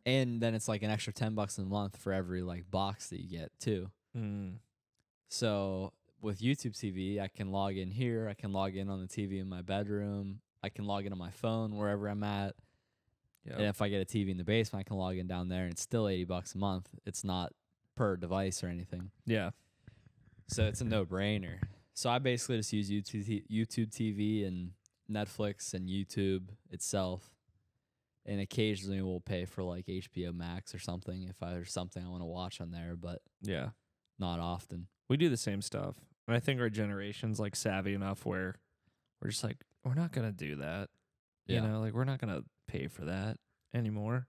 and then it's like an extra $10 a month for every like box that you get too. Mm. So with YouTube TV, I can log in here. I can log in on the TV in my bedroom. I can log in on my phone wherever I'm at. Yep. And if I get a TV in the basement, I can log in down there, and it's still $80 a month. It's not per device or anything. Yeah. So it's a no-brainer. So I basically just use YouTube TV and Netflix and YouTube itself. And occasionally we'll pay for like HBO Max or something if there's something I want to watch on there, but Yeah. not often. We do the same stuff. And I think our generation's like savvy enough where we're just like, we're not going to do that. You know, like we're not going to pay for that anymore.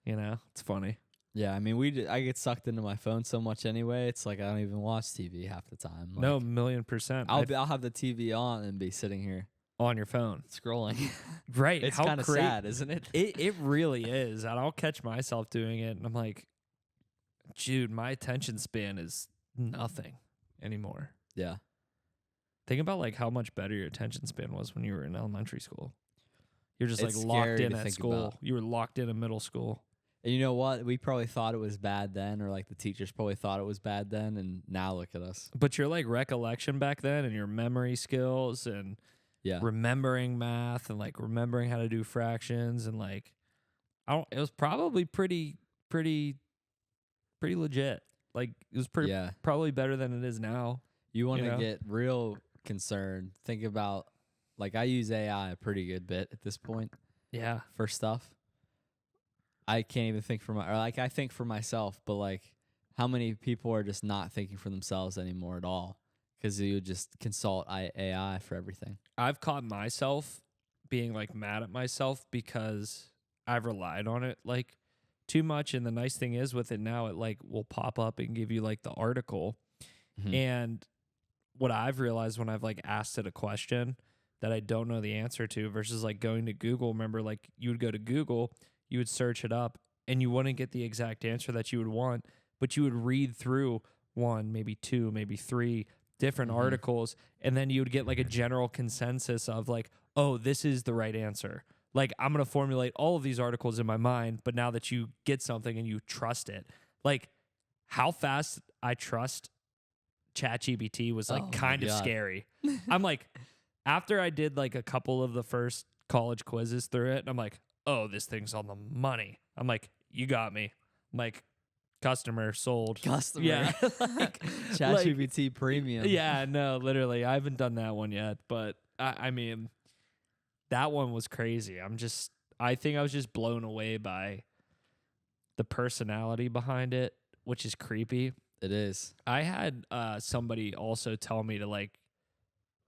You know, it's funny. Yeah, I mean, I get sucked into my phone so much anyway. It's like I don't even watch TV half the time. Like, No, 1,000,000%. I'll have the TV on and be sitting here on your phone scrolling. Right. It's kind of sad, isn't it? It really is. And I'll catch myself doing it, and I'm like, dude, my attention span is nothing anymore. Yeah. Think about like how much better your attention span was when you were in elementary school. You're just It's like locked scary in to at think school. about. You were locked in middle school. And you know what? We probably thought it was bad then, or like the teachers probably thought it was bad then, and now look at us. But your like recollection back then and your memory skills and Yeah. remembering math and like remembering how to do fractions and like it was probably pretty legit. Like it was probably better than it is now. You want to know? get real concerned. Think about, like, I use AI a pretty good bit at this point Yeah. for stuff. I can't even think I think for myself, but like how many people are just not thinking for themselves anymore at all because you just consult AI for everything. I've caught myself being like mad at myself because I've relied on it like too much. And the nice thing is with it now, it like will pop up and give you like the article. Mhm. And what I've realized when I've like asked it a question that I don't know the answer to versus like going to Google, remember like you would go to Google, you would search it up and you wouldn't get the exact answer that you would want, but you would read through one, maybe two, maybe three different articles, and then you would get like a general consensus of like, oh, this is the right answer. Like I'm going to formulate all of these articles in my mind, but now that you get something and you trust it, like how fast I trust ChatGPT was like kind of scary. I'm like, after I did like a couple of the first college quizzes through it, I'm like, oh, this thing's on the money. I'm like, you got me. I'm like, customer sold. Customer. Yeah. Like, ChatGPT Premium. Yeah, no, literally. I haven't done that one yet, but I mean, that one was crazy. I think I was just blown away by the personality behind it, which is creepy. It is. I had somebody also tell me to like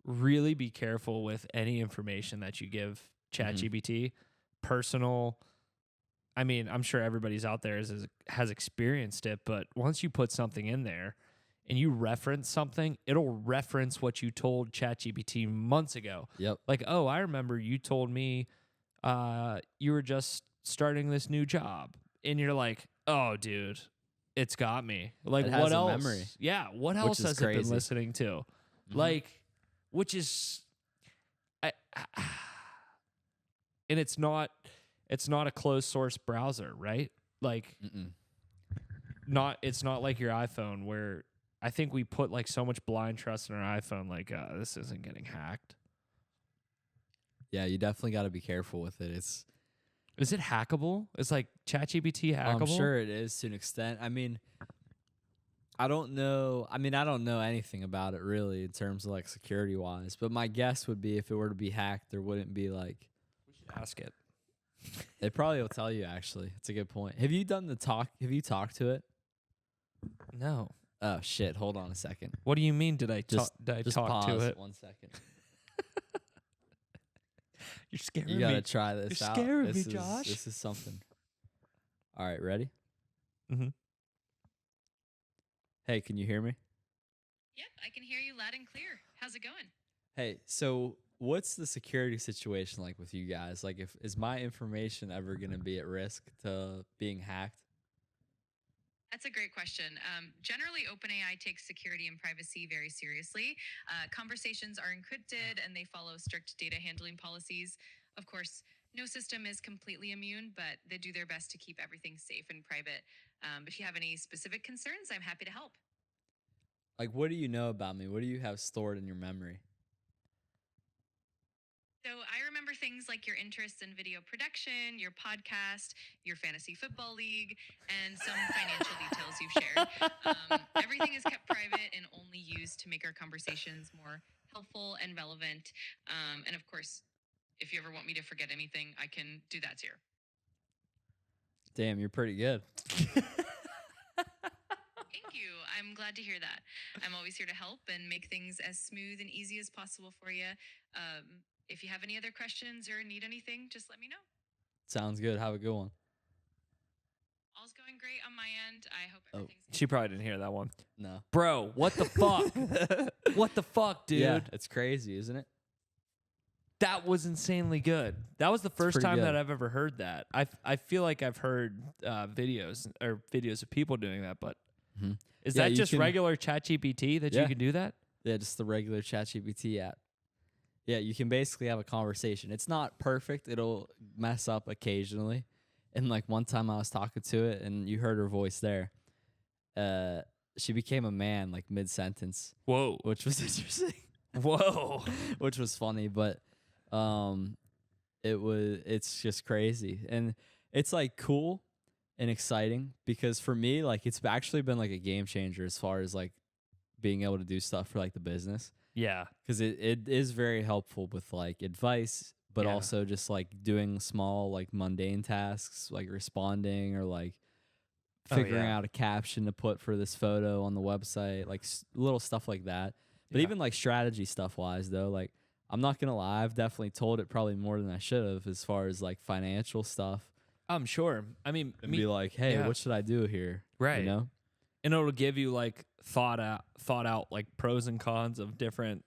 really be careful with any information that you give ChatGPT. Personal. I mean, I'm sure everybody's out there has experienced it, but once you put something in there and you reference something, it'll reference what you told ChatGPT months ago. Yep. Like, oh, I remember you told me you were just starting this new job. And you're like, oh, dude, it's got me. Like, it has what a else? memory. Yeah, what else has it been listening to? Like, which is, and it's not a closed source browser, right? Like, it's not like your iPhone where I think we put like so much blind trust in our iPhone. Like, this isn't getting hacked. Yeah, you definitely got to be careful with it. Is it hackable? Is like ChatGPT hackable? I'm sure it is to an extent. I mean, I don't know anything about it really in terms of like security wise, but my guess would be if it were to be hacked, there wouldn't be like. We should ask it. It probably will tell you. Actually, it's a good point. Have you done the talk? Have you talked to it? No. Oh shit! Hold on a second. What do you mean? Did I talk? Did I Just talk pause to it? 1 second. You're scaring You me. gotta try this You're out. scaring This me, is Josh. this is something. All right, ready? Mm-hmm. Hey, can you hear me? Yep, I can hear you loud and clear. How's it going? Hey, so what's the security situation like with you guys? Like, if is my information ever gonna be at risk to being hacked? That's a great question. Generally, OpenAI takes security and privacy very seriously. Conversations are encrypted and they follow strict data handling policies. Of course, no system is completely immune, but they do their best to keep everything safe and private. If you have any specific concerns, I'm happy to help. Like, what do you know about me? What do you have stored in your memory? So I remember things like your interests in video production, your podcast, your fantasy football league, and some financial details you've shared. Everything is kept private and only used to make our conversations more helpful and relevant. And of course, if you ever want me to forget anything, I can do that too. Damn, you're pretty good. Thank you. I'm glad to hear that. I'm always here to help and make things as smooth and easy as possible for you. If you have any other questions or need anything, just let me know. Sounds good. Have a good one. All's going great on my end. I hope Oh. everything's She probably didn't hear that one. No. Bro, what the fuck? What the fuck, dude? Yeah, it's crazy, isn't it? That was insanely good. That was the first pretty time good. that I've ever heard that. I feel like I've heard videos of people doing that, but Mhm. is Yeah, that you just can- regular ChatGPT that you Yeah. can do that? Yeah, just the regular ChatGPT app. Yeah, you can basically have a conversation. It's not perfect. It'll mess up occasionally. And like one time I was talking to it and you heard her voice there. She became a man like mid-sentence, Whoa. which was interesting. Whoa. Which was funny, but it's just crazy. And it's like cool and exciting because for me, like it's actually been like a game changer as far as like being able to do stuff for like the business. Yeah. Because it is very helpful with like advice, but Yeah. also just like doing small like mundane tasks like responding or like Oh, figuring yeah. out a caption to put for this photo on the website, like little stuff like that. But Yeah. even like strategy stuff wise though, like I'm not gonna lie, I've definitely told it probably more than I should have as far as like financial stuff I'm sure. I mean, and be like, hey, yeah. what should I do here? Right. You know? and it'll give you like thought out like pros and cons of different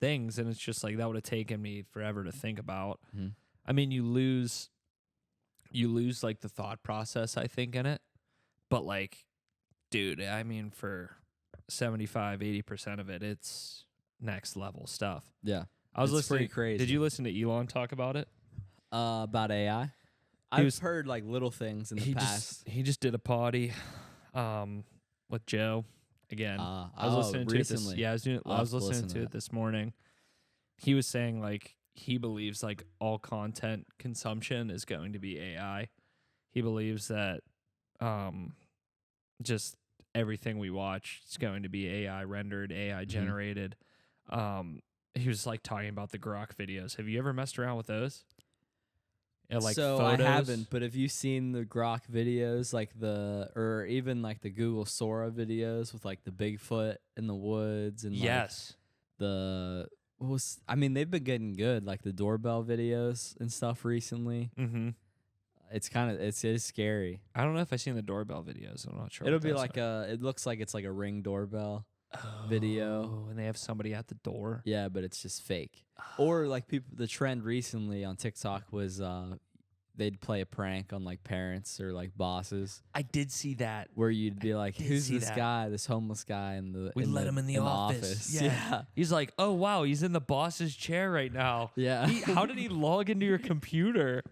things, and it's just like that would have taken me forever to think about. Mhm. I mean, you lose like the thought process, I think, in it. But like, dude, I mean, for 75-80% of it, it's next level stuff. Yeah. I was It's pretty listening. crazy. Did you listen to Elon talk about it? About AI. He I've was- heard like little things in the past. He just did a potty with Joe again. I was listening to it recently. this, yeah, I was listening to it this morning. He was saying like he believes like all content consumption is going to be AI. He believes that just everything we watch is going to be AI rendered, AI generated. He was like talking about the Grok videos. Have you ever messed around with those? Yeah, like so photos? I haven't, but have you seen the Grok videos, like or even like the Google Sora videos with like the Bigfoot in the woods and Yes. like I mean, they've been getting good, like the doorbell videos and stuff recently. Mm-hmm. It is scary. I don't know if I've seen the doorbell videos. I'm not sure. It'll what be those like it looks like it's like a Ring doorbell. are. video. Oh, and they have somebody at the door. Yeah, but it's just fake. Or like the trend recently on TikTok was they'd play a prank on like parents or like bosses I did see that. where you'd be like, did who's see this that. guy, this homeless guy We let him in the office. Yeah. He's like, oh, wow, he's in the boss's chair right now. Yeah. How did he log into your computer?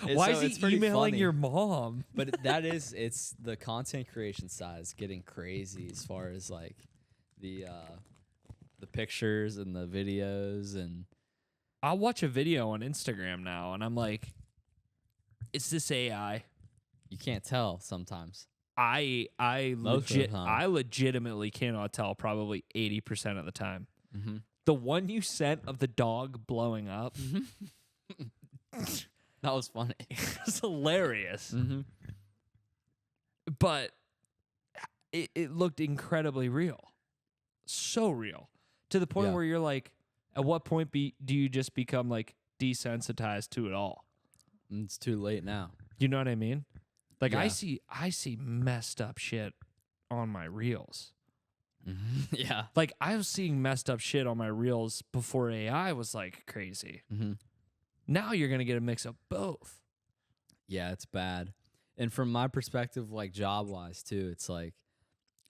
And Why so is it's he pretty emailing funny. your mom? But it's the content creation side is getting crazy as far as like the pictures and the videos and I'll watch a video on Instagram now, and I'm like, is this AI? you can't tell sometimes. I Most of the time. legitimately cannot tell probably 80% of the time. Mm-hmm. The one you sent of the dog blowing up That was funny. is hilarious. Mm-hmm. But it looked incredibly real. So real. To the point Yeah. where you're like, at what point do you just become like desensitized to it all? It's too late now. You know what I mean? Like Yeah. I see messed up shit on my reels. Yeah. Like I was seeing messed up shit on my reels before AI was like crazy. Mm-hmm. Now you're gonna get a mix of both. Yeah, it's bad. And from my perspective, like job wise too, it's like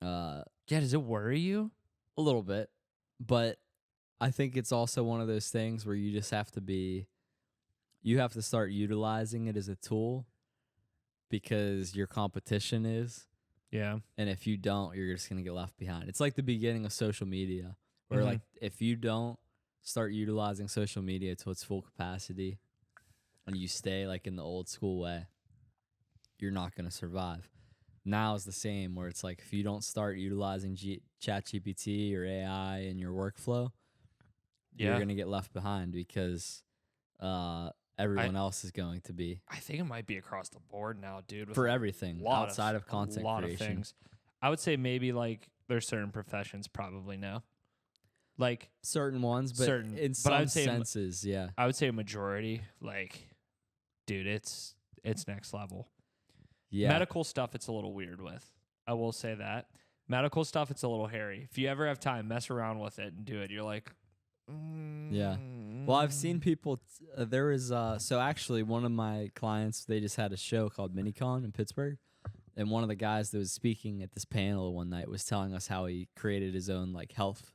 Yeah, does it worry you? a little bit, but I think it's also one of those things where you just have to you have to start utilizing it as a tool because your competition is. Yeah. And if you don't, you're just going to get left behind. It's like the beginning of social media where like if you don't start utilizing social media to its full capacity and you stay like in the old school way, you're not going to survive. Now is the same where it's like if you don't start utilizing ChatGPT or AI in your workflow, you're going to get left behind because everyone else is going to be. I think it might be across the board now, dude. For everything outside of content a lot creation. of things. I would say maybe like there's certain professions probably now. Like Certain ones, but certain, in but some I would say senses, yeah. I would say a majority, like, dude, it's next level. Yeah. Medical stuff, it's a little weird with. I will say that. Medical stuff, it's a little hairy. If you ever have time, mess around with it and do it. You're like, Yeah. Well, I've seen people. There is so actually one of my clients. They just had a show called MiniCon in Pittsburgh, and one of the guys that was speaking at this panel one night was telling us how he created his own like health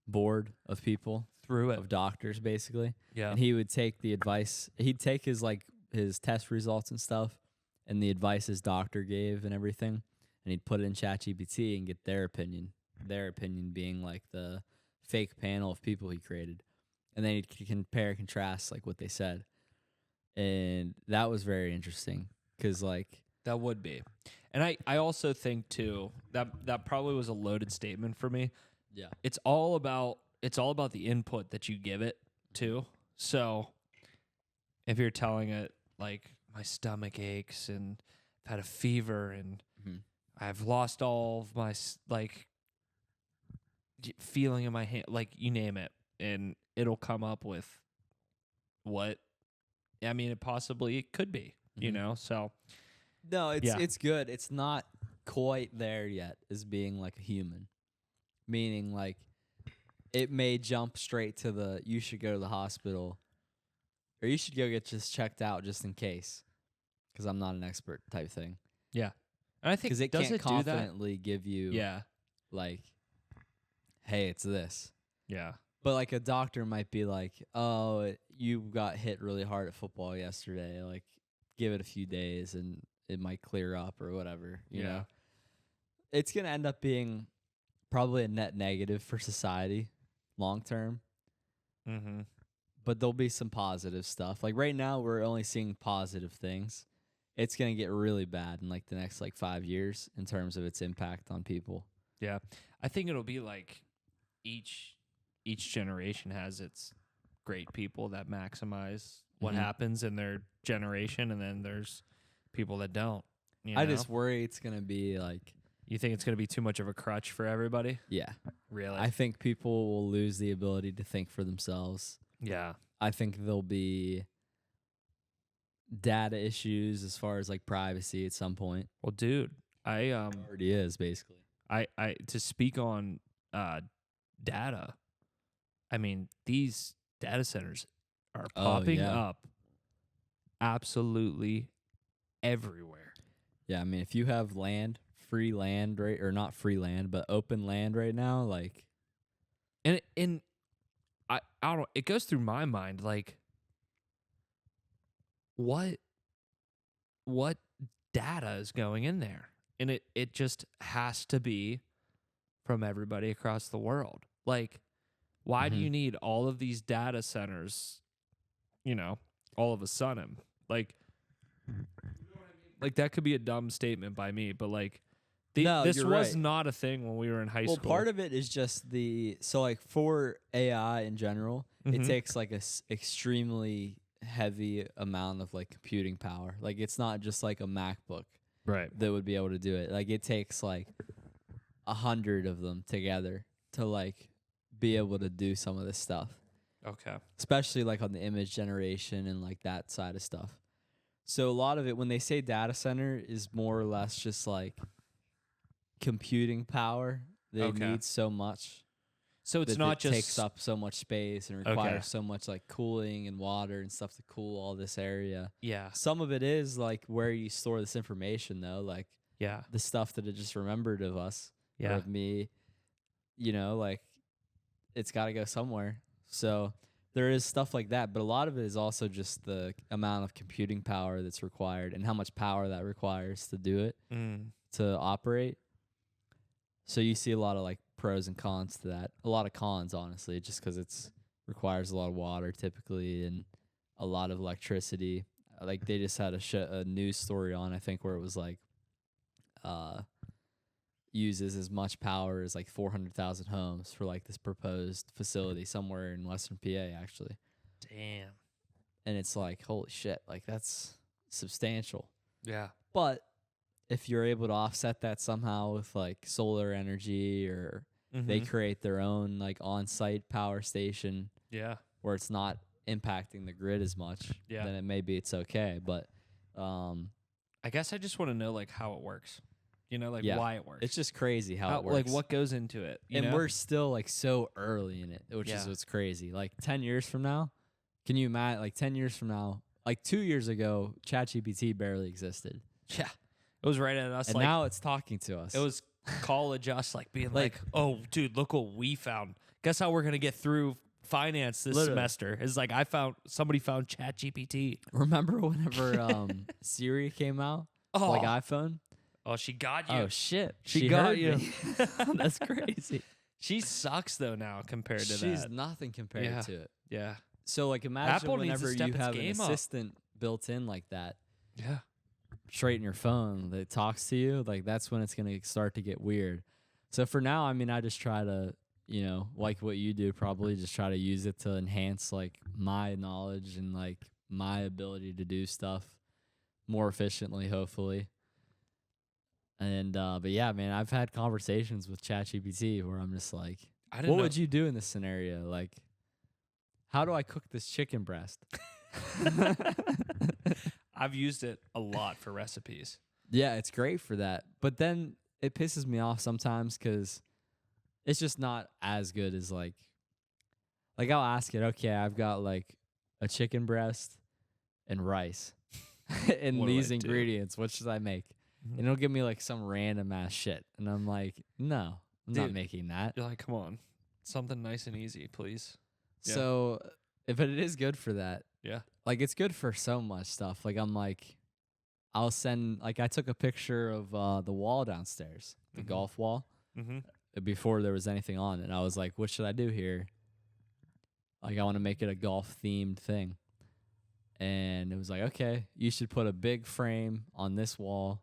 board of people through it. of doctors basically. Yeah. And he would take the advice. He'd take his like his test results and stuff, and the advice his doctor gave and everything, and he'd put it in ChatGPT and get their opinion. Their opinion being like the fake panel of people he created, and then he'd compare contrast like what they said, and that was very interesting because like that would be. And I also think too that probably was a loaded statement for me. Yeah. It's all about the input that you give it to. So if you're telling it like my stomach aches and I've had a fever and I've lost all of my like feeling in my hand, like you name it, and it'll come up with what I mean it could be, you know. So no, it's good. It's not quite there yet as being like a human, meaning like it may jump straight to the you should go to the hospital or you should go get just checked out just in case, because I'm not an expert type thing. Yeah, and I think because it does can't it confidently give you like, hey, it's this. Yeah. But like a doctor might be like, oh, you got hit really hard at football yesterday. Like, give it a few days and it might clear up or whatever. You know, it's gonna end up being probably a net negative for society long term. Mm-hmm. But there'll be some positive stuff. Like right now, we're only seeing positive things. It's gonna get really bad in like the next like 5 years in terms of its impact on people. Yeah, I think it'll be like each generation has its great people that maximize what happens in their generation, and then there's people that don't. You know? I just worry it's gonna be like. You think it's gonna be too much of a crutch for everybody? Yeah, really. I think people will lose the ability to think for themselves. Yeah, I think there'll be data issues as far as like privacy at some point. Well, dude, I already is basically. I to speak on data. I mean, these data centers are popping up absolutely everywhere. Yeah, I mean, if you have land, free land, right, or not free land, but open land right now, like, and I don't know, it goes through my mind like, what data is going in there, and it just has to be from everybody across the world. Like, why do you need all of these data centers, you know, all of a sudden? Like that could be a dumb statement by me, but like, this was not a thing when we were in high school. Well, part of it is just so like for AI in general, it takes like a extremely heavy amount of like computing power. Like it's not just like a MacBook. Right. that would be able to do it. Like it takes like 100 of them together to like be able to do some of this stuff, Okay. especially like on the image generation and like that side of stuff. So a lot of it, when they say data center, is more or less just like computing power. They Okay. need so much. So it's that not it just takes up so much space and requires so much like cooling and water and stuff to cool all this area. Yeah. Some of it is like where you store this information though, like Yeah. the stuff that it just remembered of us or Yeah. of me, like it's got to go somewhere. So there is stuff like that, but a lot of it is also just the amount of computing power that's required and how much power that requires to do it, to operate. So you see a lot of like pros and cons to that. A lot of cons, honestly, just because it's requires a lot of water typically and a lot of electricity. Like they just had a news story on, I think, where it was like uses as much power as like 400,000 homes for like this proposed facility somewhere in Western PA, actually. Damn. And it's like, holy shit, like that's substantial. Yeah. But if you're able to offset that somehow with like solar energy or they create their own like on-site power station Yeah. where it's not impacting the grid as much, Yeah. then it's okay. But I guess I just want to know like how it works. Like Yeah. why it works. it's just crazy how it works. Like what goes into it. And we're still like so early in it, which is Yeah. what's crazy. Like 10 years from now, can you imagine? Like 10 years from now, like 2 years ago, ChatGPT barely existed, Yeah. It was right at us. and like now it's talking to us. it was college us like being like, oh, dude, look what we found. Guess how we're going to get through finance this Literally. semester is like somebody found ChatGPT. Remember whenever Siri came out, Oh. like iPhone? Oh, she got you. Oh shit, She got heard you. me. That's crazy. She sucks though now compared to She's that. nothing compared Yeah. to it. Yeah. So like imagine Apple needs to whenever step you its have an game up. assistant built in like that, Yeah. straight in your phone that talks to you, like that's when it's gonna start to get weird. So for now, I mean, I just try to, like what you do, probably just try to use it to enhance like my knowledge and like my ability to do stuff more efficiently, hopefully. And but yeah, man, I've had conversations with ChatGPT where I'm just like, I didn't what know. would you do in this scenario? Like, how do I cook this chicken breast? I've used it a lot for recipes. Yeah, it's great for that. But then it pisses me off sometimes because it's just not as good as like I'll ask it, okay, I've got like a chicken breast and rice and What do these I do? ingredients. What should I make? And it'll give me like some random ass shit. And I'm like, no, I'm not Dude. making that. You're like, come on, something nice and easy, please. Yeah. So, but it is good for that. Yeah. Like it's good for so much stuff. Like I'm like, I'll send, like I took a picture of the wall downstairs, the Mhm. golf wall, Mm-hmm. before there was anything on it. And I was like, what should I do here? Like I want to make it a golf themed thing. And it was like, okay, you should put a big frame on this wall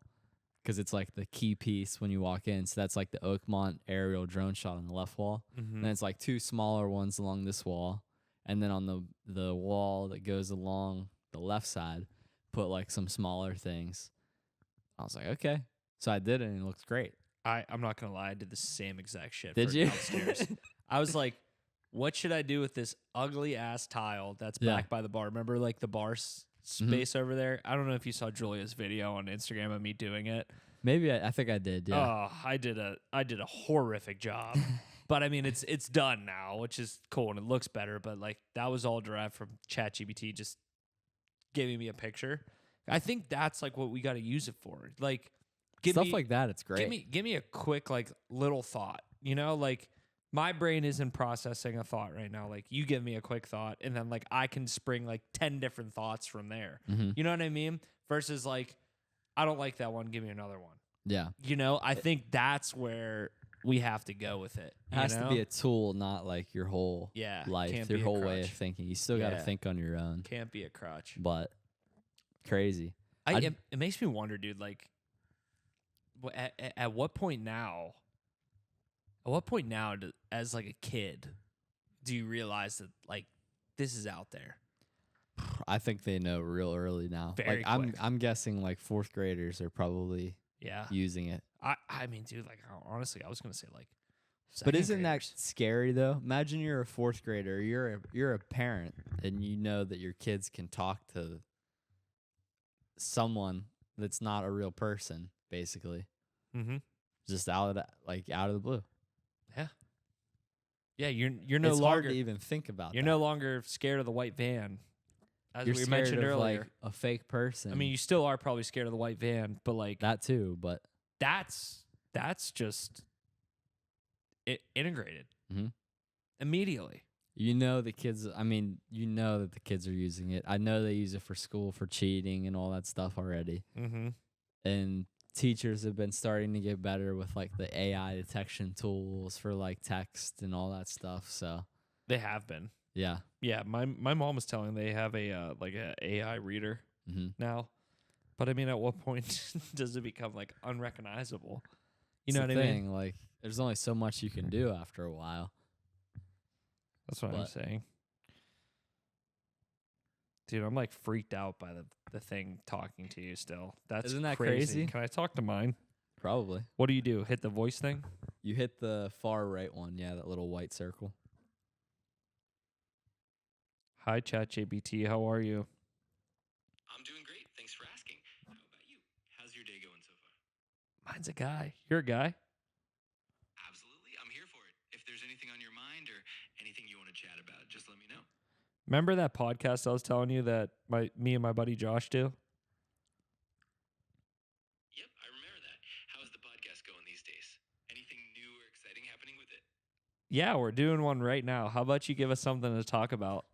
because it's like the key piece when you walk in. So that's like the Oakmont aerial drone shot on the left wall. Mm-hmm. And then it's like two smaller ones along this wall. And then on the wall that goes along the left side, put like some smaller things. I was like, okay. So I did it and it looks great. I'm not gonna lie, I did the same exact shit. Did for you? downstairs? I was like, what should I do with this ugly ass tile that's Yeah. back by the bar? Remember like the bar space over there? I don't know if you saw Julia's video on Instagram of me doing it. Maybe I think I did, yeah. Oh, I did a horrific job. But I mean it's done now, which is cool and it looks better, but like that was all derived from ChatGPT just giving me a picture. I think that's like what we got to use it for. Like Stuff like that, it's great. Give me a quick like little thought. Like my brain isn't processing a thought right now. Like you give me a quick thought and then like I can spring like 10 different thoughts from there. Mhm. You know what I mean? Versus like I don't like that one, give me another one. Yeah. I think that's where we have to go with it. It has to be a tool, not like your whole Yeah, life, can't your be a whole way of crutch. thinking. You still got to Yeah. think on your own. Can't be a crutch. But crazy. It makes me wonder, dude, like at what point now as like a kid do you realize that like this is out there? I think they know real early now. Very like quick. I'm guessing like fourth graders are probably Yeah. using it. I mean, dude, like honestly, I was gonna say like. But second isn't graders. that scary though? Imagine you're a fourth grader, you're a parent, and you know that your kids can talk to someone that's not a real person, basically, Mm-hmm. just out of the blue. Yeah. Yeah, you're no It's longer hard to even think about. you're that. no longer scared of the white van, as You're we scared mentioned of earlier. like a fake person. I mean, you still are probably scared of the white van, but like that too, but that's just integrated Mhm. immediately. you know the kids. I mean, you know that the kids are using it. I know they use it for school for cheating and all that stuff already. Mm-hmm. And teachers have been starting to get better with like the AI detection tools for like text and all that stuff. So They have been. yeah. Yeah, my mom was telling they have a like a AI reader Mm-hmm. now, but I mean, at what point does it become like unrecognizable? You It's know the what I mean? thing, like, there's only so much you can do after a while. That's what I'm But- saying. Dude, I'm like freaked out by the thing talking to you still. That's Isn't that crazy. crazy? Can I talk to mine? Probably. What do you do? Hit the voice thing? You hit the far right one, yeah, that little white circle. Hi, ChatGPT. How are you? I'm doing great. Thanks for asking. How about you? How's your day going so far? Mine's a guy. You're a guy? Absolutely. I'm here for it. If there's anything on your mind or anything you want to chat about, just let me know. Remember that podcast I was telling you that me and my buddy Josh do? Yep, I remember that. How's the podcast going these days? Anything new or exciting happening with it? Yeah, we're doing one right now. How about you give us something to talk about?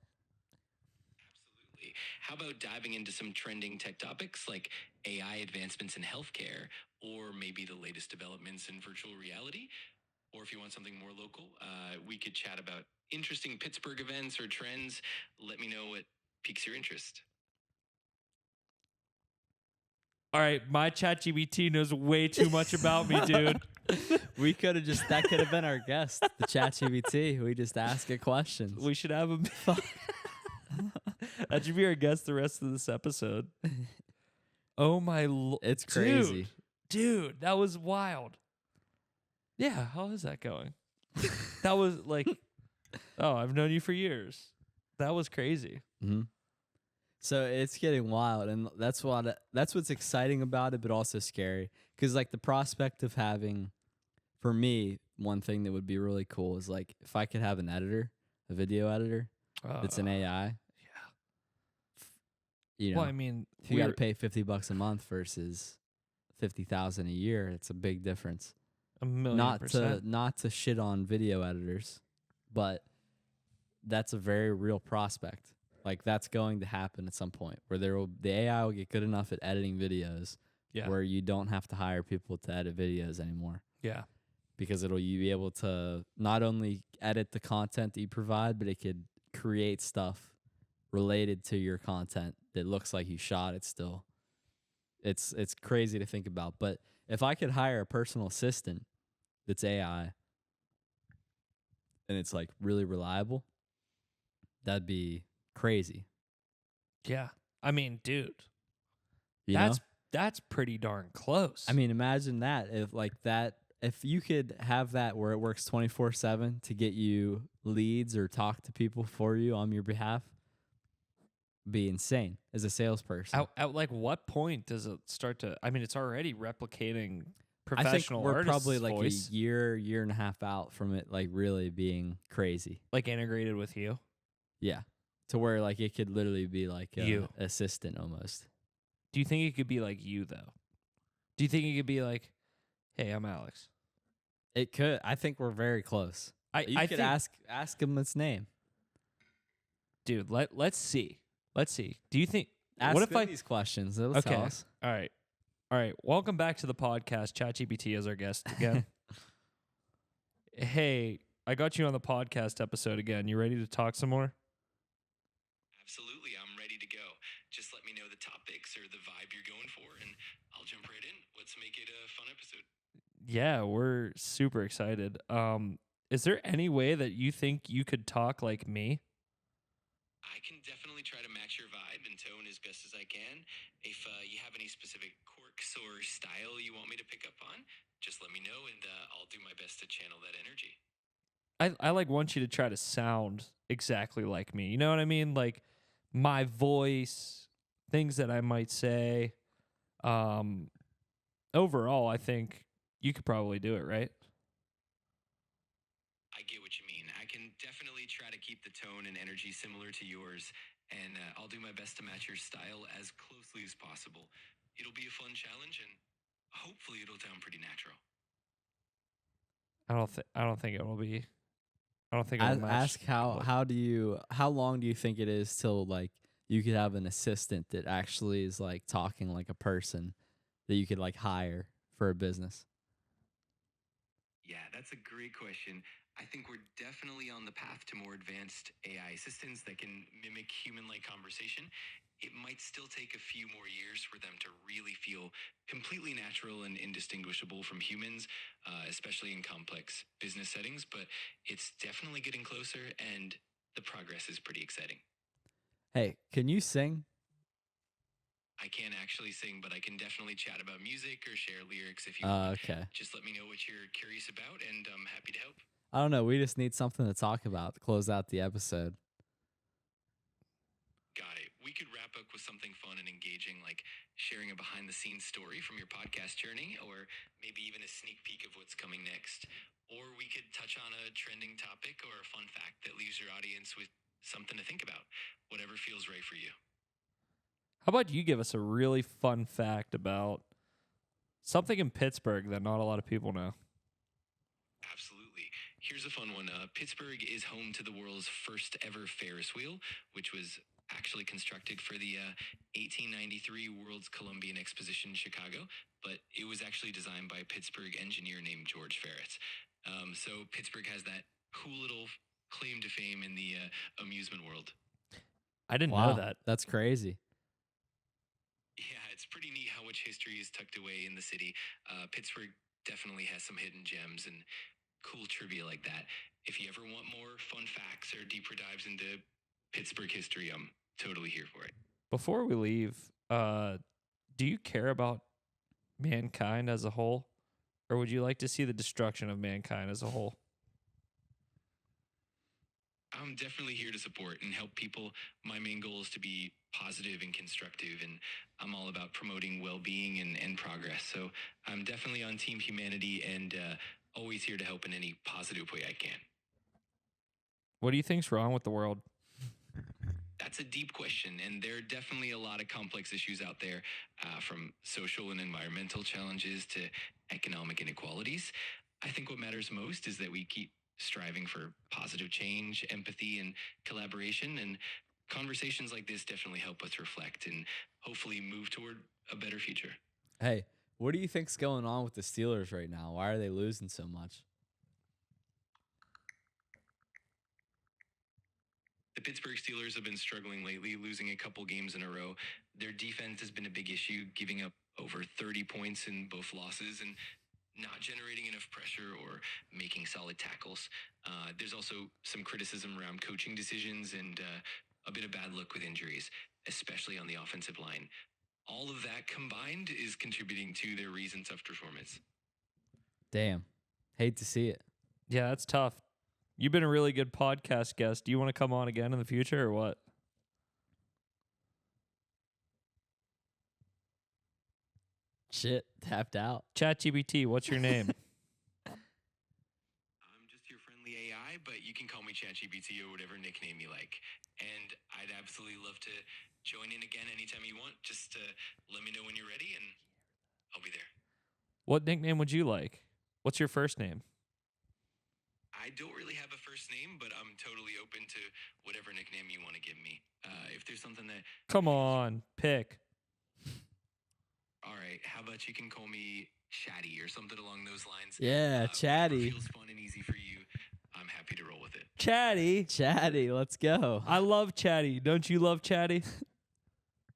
Absolutely. How about diving into some trending tech topics like AI advancements in healthcare, or maybe the latest developments in virtual reality? Or if you want something more local, we could chat about interesting Pittsburgh events or trends. Let me know what piques your interest. All right, my ChatGPT knows way too much about me, dude. We could have that could have been our guest, the ChatGPT. We just ask it questions. We should have him. That should be our guest the rest of this episode. Oh my It's crazy. Dude, that was wild. Yeah, how is that going? That was like, oh, I've known you for years. That was crazy. Mm-hmm. So it's getting wild, and that's what's exciting about it, but also scary. Because like the prospect of having, for me, one thing that would be really cool is like if I could have an editor, a video editor that's an AI. Yeah. You know, Well, I mean, if you got to pay $50 a month versus $50,000 a year, it's a big difference. $1,000,000%. Not to shit on video editors, but that's a very real prospect. Like that's going to happen at some point where the AI will get good enough at editing videos Yeah. where you don't have to hire people to edit videos anymore, Yeah. because you be able to not only edit the content that you provide, but it could create stuff related to your content that looks like you shot it still. It's crazy to think about. But if I could hire a personal assistant that's AI and it's like really reliable, that'd be crazy. Yeah. I mean, dude, You know? that's pretty darn close. I mean, imagine that if you could have that where it works 24/7 to get you leads or talk to people for you on your behalf, be insane as a salesperson. at like what point does it start to? I mean, it's already replicating I think professional we're artists' probably like voice, a year and a half out from it like really being crazy. like integrated with you. Yeah. To where like it could literally be like a You. assistant almost. Do you think it could be like you though? Do you think it could be like, hey, I'm Alex? It could. I think we're very close. You I could think, ask him its name. dude. Let's see. Let's see. Do you think? Ask what if them I? these questions? It'll Okay. tell us. All right. All right. Welcome back to the podcast. ChatGPT is our guest again. Hey, I got you on the podcast episode again. You ready to talk some more? Absolutely. I'm ready to go. Just let me know the topics or the vibe you're going for, and I'll jump right in. Let's make it a fun episode. Yeah, we're super excited. Is there any way that you think you could talk like me? I can definitely try to match your vibe and best as I can. If you have any specific quirks or style you want me to pick up on, just let me know, and I'll do my best to channel that energy. I like want you to try to sound exactly like me. You know what I mean? Like my voice, things that I might say. Um, Overall, I think you could probably do it, right? I get what you mean. I can definitely try to keep the tone and energy similar to yours, and I'll do my best to match your style as closely as possible. It'll be a fun challenge, and hopefully it'll sound pretty natural. I don't think it will be. I don't think it'll match. Ask how long do you think it is till like you could have an assistant that actually is like talking like a person that you could like hire for a business? Yeah, that's a great question. I think we're definitely on the path to more advanced AI assistants that can mimic human like conversation. It might still take a few more years for them to really feel completely natural and indistinguishable from humans, especially in complex business settings, but it's definitely getting closer, and the progress is pretty exciting. Hey, can you sing? I can't actually sing, but I can definitely chat about music or share lyrics if you want. Okay. Just let me know what you're curious about, and I'm happy to help. I don't know. We just need something to talk about to close out the episode. Got it. We could wrap up with something fun and engaging, like sharing a behind the scenes story from your podcast journey, or maybe even a sneak peek of what's coming next. Or we could touch on a trending topic or a fun fact that leaves your audience with something to think about, whatever feels right for you. How about you give us a really fun fact about something in Pittsburgh that not a lot of people know? Absolutely. Here's a fun one. Pittsburgh is home to the world's first ever Ferris wheel, which was actually constructed for the 1893 World's Columbian Exposition in Chicago, but it was actually designed by a Pittsburgh engineer named George Ferris. So Pittsburgh has that cool little claim to fame in the amusement world. I didn't Wow, know that. that's crazy. Yeah, it's pretty neat how much history is tucked away in the city. Pittsburgh definitely has some hidden gems and cool trivia like that. If you ever want more fun facts or deeper dives into Pittsburgh history, I'm totally here for it. Before we leave, do you care about mankind as a whole, or would you like to see the destruction of mankind as a whole? I'm definitely here to support and help people. My main goal is to be positive and constructive, and I'm all about promoting well-being and progress. So I'm definitely on Team Humanity, and always here to help in any positive way I can. What do you think's wrong with the world? That's a deep question, and there are definitely a lot of complex issues out there, from social and environmental challenges to economic inequalities. I think what matters most is that we keep striving for positive change, empathy, and collaboration. And conversations like this definitely help us reflect and hopefully move toward a better future. Hey, what do you think's going on with the Steelers right now? Why are they losing so much? The Pittsburgh Steelers have been struggling lately, losing a couple games in a row. Their defense has been a big issue, giving up over 30 points in both losses and not generating enough pressure or making solid tackles. There's also some criticism around coaching decisions and a bit of bad luck with injuries, especially on the offensive line. All of that combined is contributing to their recent tough performance. Damn. Hate to see it. Yeah, that's tough. You've been a really good podcast guest. Do you want to come on again in the future or what? Shit, tapped out. ChatGPT, what's your name? I'm just your friendly AI, but you can call me ChatGPT or whatever nickname you like. And I'd absolutely love to join in again anytime you want. Just let me know when you're ready, and I'll be there. What nickname would you like? What's your first name? I don't really have a first name, but I'm totally open to whatever nickname you want to give me. If there's something that... Come on, pick. All right, how about you can call me Chatty or something along those lines? Yeah, Chatty. Feels fun and easy for you. I'm happy to roll with it. Chatty. Chatty, let's go. I love Chatty. Don't you love Chatty?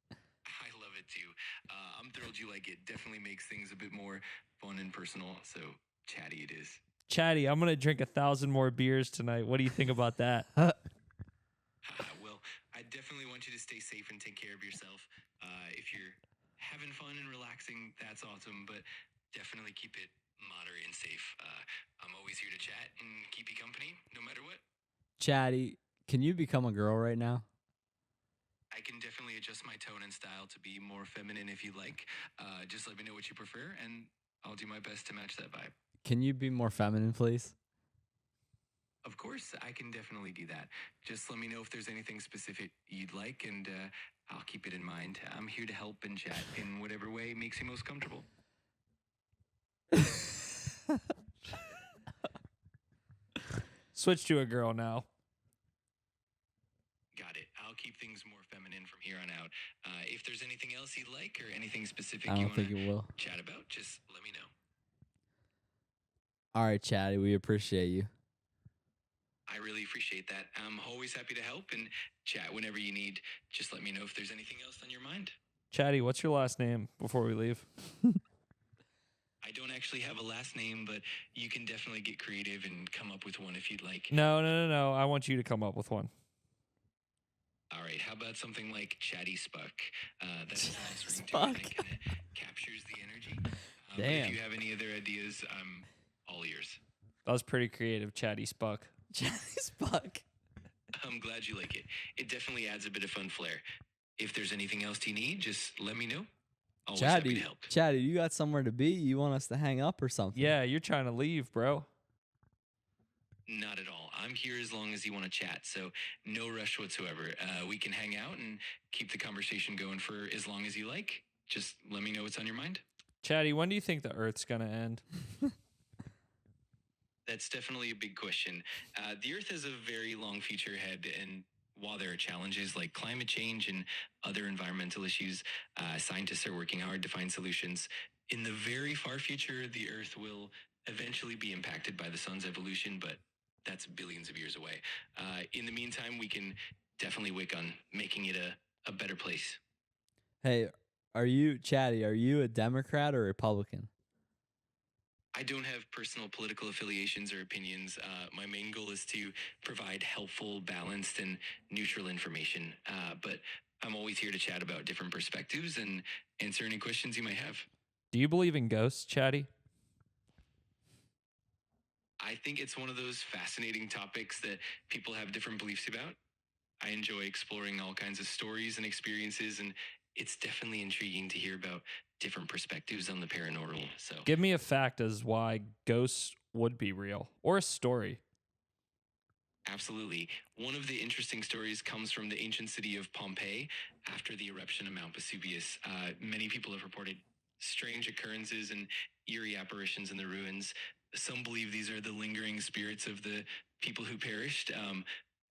I love it too. I'm thrilled you like it. Definitely makes things a bit more fun and personal. So Chatty it is. Chatty, I'm going to drink 1,000 more beers tonight. What do you think about that? Well, I definitely want you to stay safe and take care of yourself. If you're having fun and relaxing, that's awesome, but definitely keep it moderate and safe. I'm always here to chat and keep you company, no matter what. Chatty, can you become a girl right now? I can definitely adjust my tone and style to be more feminine if you like. Just let me know what you prefer, and I'll do my best to match that vibe. Can you be more feminine, please? Of course, I can definitely do that. Just let me know if there's anything specific you'd like, and I'll keep it in mind. I'm here to help and chat in whatever way makes you most comfortable. Switch to a girl now. Got it. I'll keep things more feminine from here on out. If there's anything else you'd like or anything specific I you don't want think to it will. chat about, just let me know. All right, Chatty, we appreciate you. I really appreciate that. I'm always happy to help and chat whenever you need. Just let me know if there's anything else on your mind. Chatty, what's your last name before we leave? I don't actually have a last name, but you can definitely get creative and come up with one if you'd like. No. I want you to come up with one. All right, how about something like Chatty Spuck? That's a nice ring to it. Spuck. It kind of captures the energy. But Damn. if you have any other ideas, I'm all ears. That was pretty creative, Chatty Spuck. Chatty's fuck. I'm glad you like it. It definitely adds a bit of fun flair. If there's anything else you need, just let me know. Always happy to Chatty, help. Chatty, you got somewhere to be? You want us to hang up or something? Yeah, you're trying to leave, bro. Not at all. I'm here as long as you want to chat, so no rush whatsoever. We can hang out and keep the conversation going for as long as you like. Just let me know what's on your mind. Chatty, when do you think the Earth's gonna end? That's definitely a big question. The Earth has a very long future ahead, and while there are challenges like climate change and other environmental issues, scientists are working hard to find solutions. In the very far future, the Earth will eventually be impacted by the sun's evolution, but that's billions of years away. In the meantime, we can definitely work on making it a better place. Hey, Chatty, are you a Democrat or Republican? I don't have personal political affiliations or opinions. My main goal is to provide helpful, balanced, and neutral information. But I'm always here to chat about different perspectives and answer any questions you might have. Do you believe in ghosts, Chatty? I think it's one of those fascinating topics that people have different beliefs about. I enjoy exploring all kinds of stories and experiences, and it's definitely intriguing to hear about different perspectives on the paranormal. So Give me a fact as why ghosts would be real, or a story. absolutely. One of the interesting stories comes from the ancient city of Pompeii after the eruption of Mount Vesuvius. Many people have reported strange occurrences and eerie apparitions in the ruins. Some believe these are the lingering spirits of the people who perished.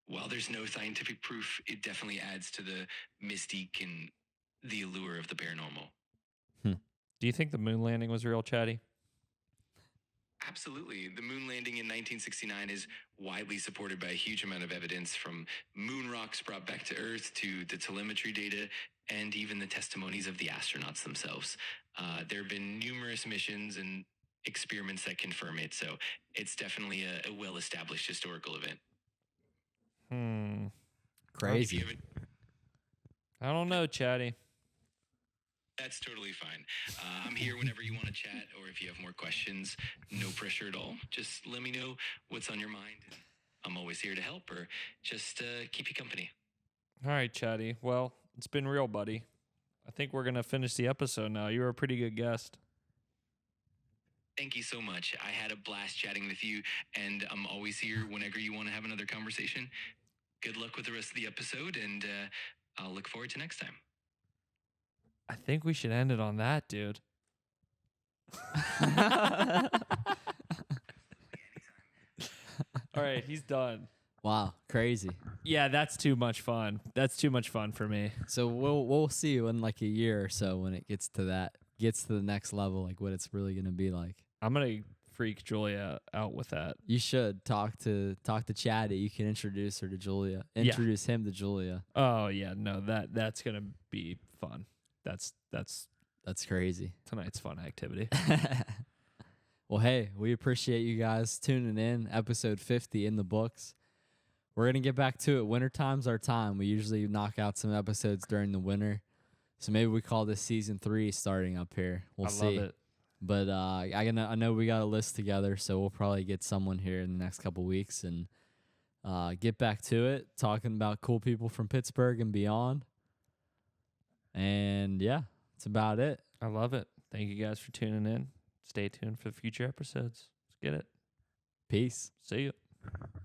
While there's no scientific proof, it definitely adds to the mystique and the allure of the paranormal. Do you think the moon landing was real, Chatty? Absolutely. The moon landing in 1969 is widely supported by a huge amount of evidence, from moon rocks brought back to Earth to the telemetry data and even the testimonies of the astronauts themselves. There have been numerous missions and experiments that confirm it, so it's definitely a well-established historical event. If Crazy. you haven't, I don't know, Chatty. that's totally fine. I'm here whenever you want to chat, or if you have more questions, no pressure at all. Just let me know what's on your mind. I'm always here to help, or just keep you company. All right, Chatty. Well, it's been real, buddy. I think we're gonna finish the episode now. You were a pretty good guest. Thank you so much. I had a blast chatting with you, and I'm always here whenever you want to have another conversation. Good luck with the rest of the episode, and I'll look forward to next time. I think we should end it on that, dude. All right, he's done. Wow, crazy. Yeah, that's too much fun. That's too much fun for me. So we'll see you in like a year or so when it gets to the next level, like what it's really gonna be like. I'm gonna freak Julia out with that. You should talk to Chatty. You can introduce her to Julia. Introduce him to Julia. Oh yeah, no, that's gonna be fun. That's That's crazy. tonight's fun activity. Well, hey, we appreciate you guys tuning in. Episode 50 in the books. we're going to get back to it. Wintertime's our time. We usually knock out some episodes during the winter. So maybe we call this season 3 starting up here. We'll see. love it. But I know we got a list together, so we'll probably get someone here in the next couple weeks and get back to it, talking about cool people from Pittsburgh and beyond. And yeah, that's about it. I love it. Thank you guys for tuning in. Stay tuned for future episodes. Let's get it. Peace. See you.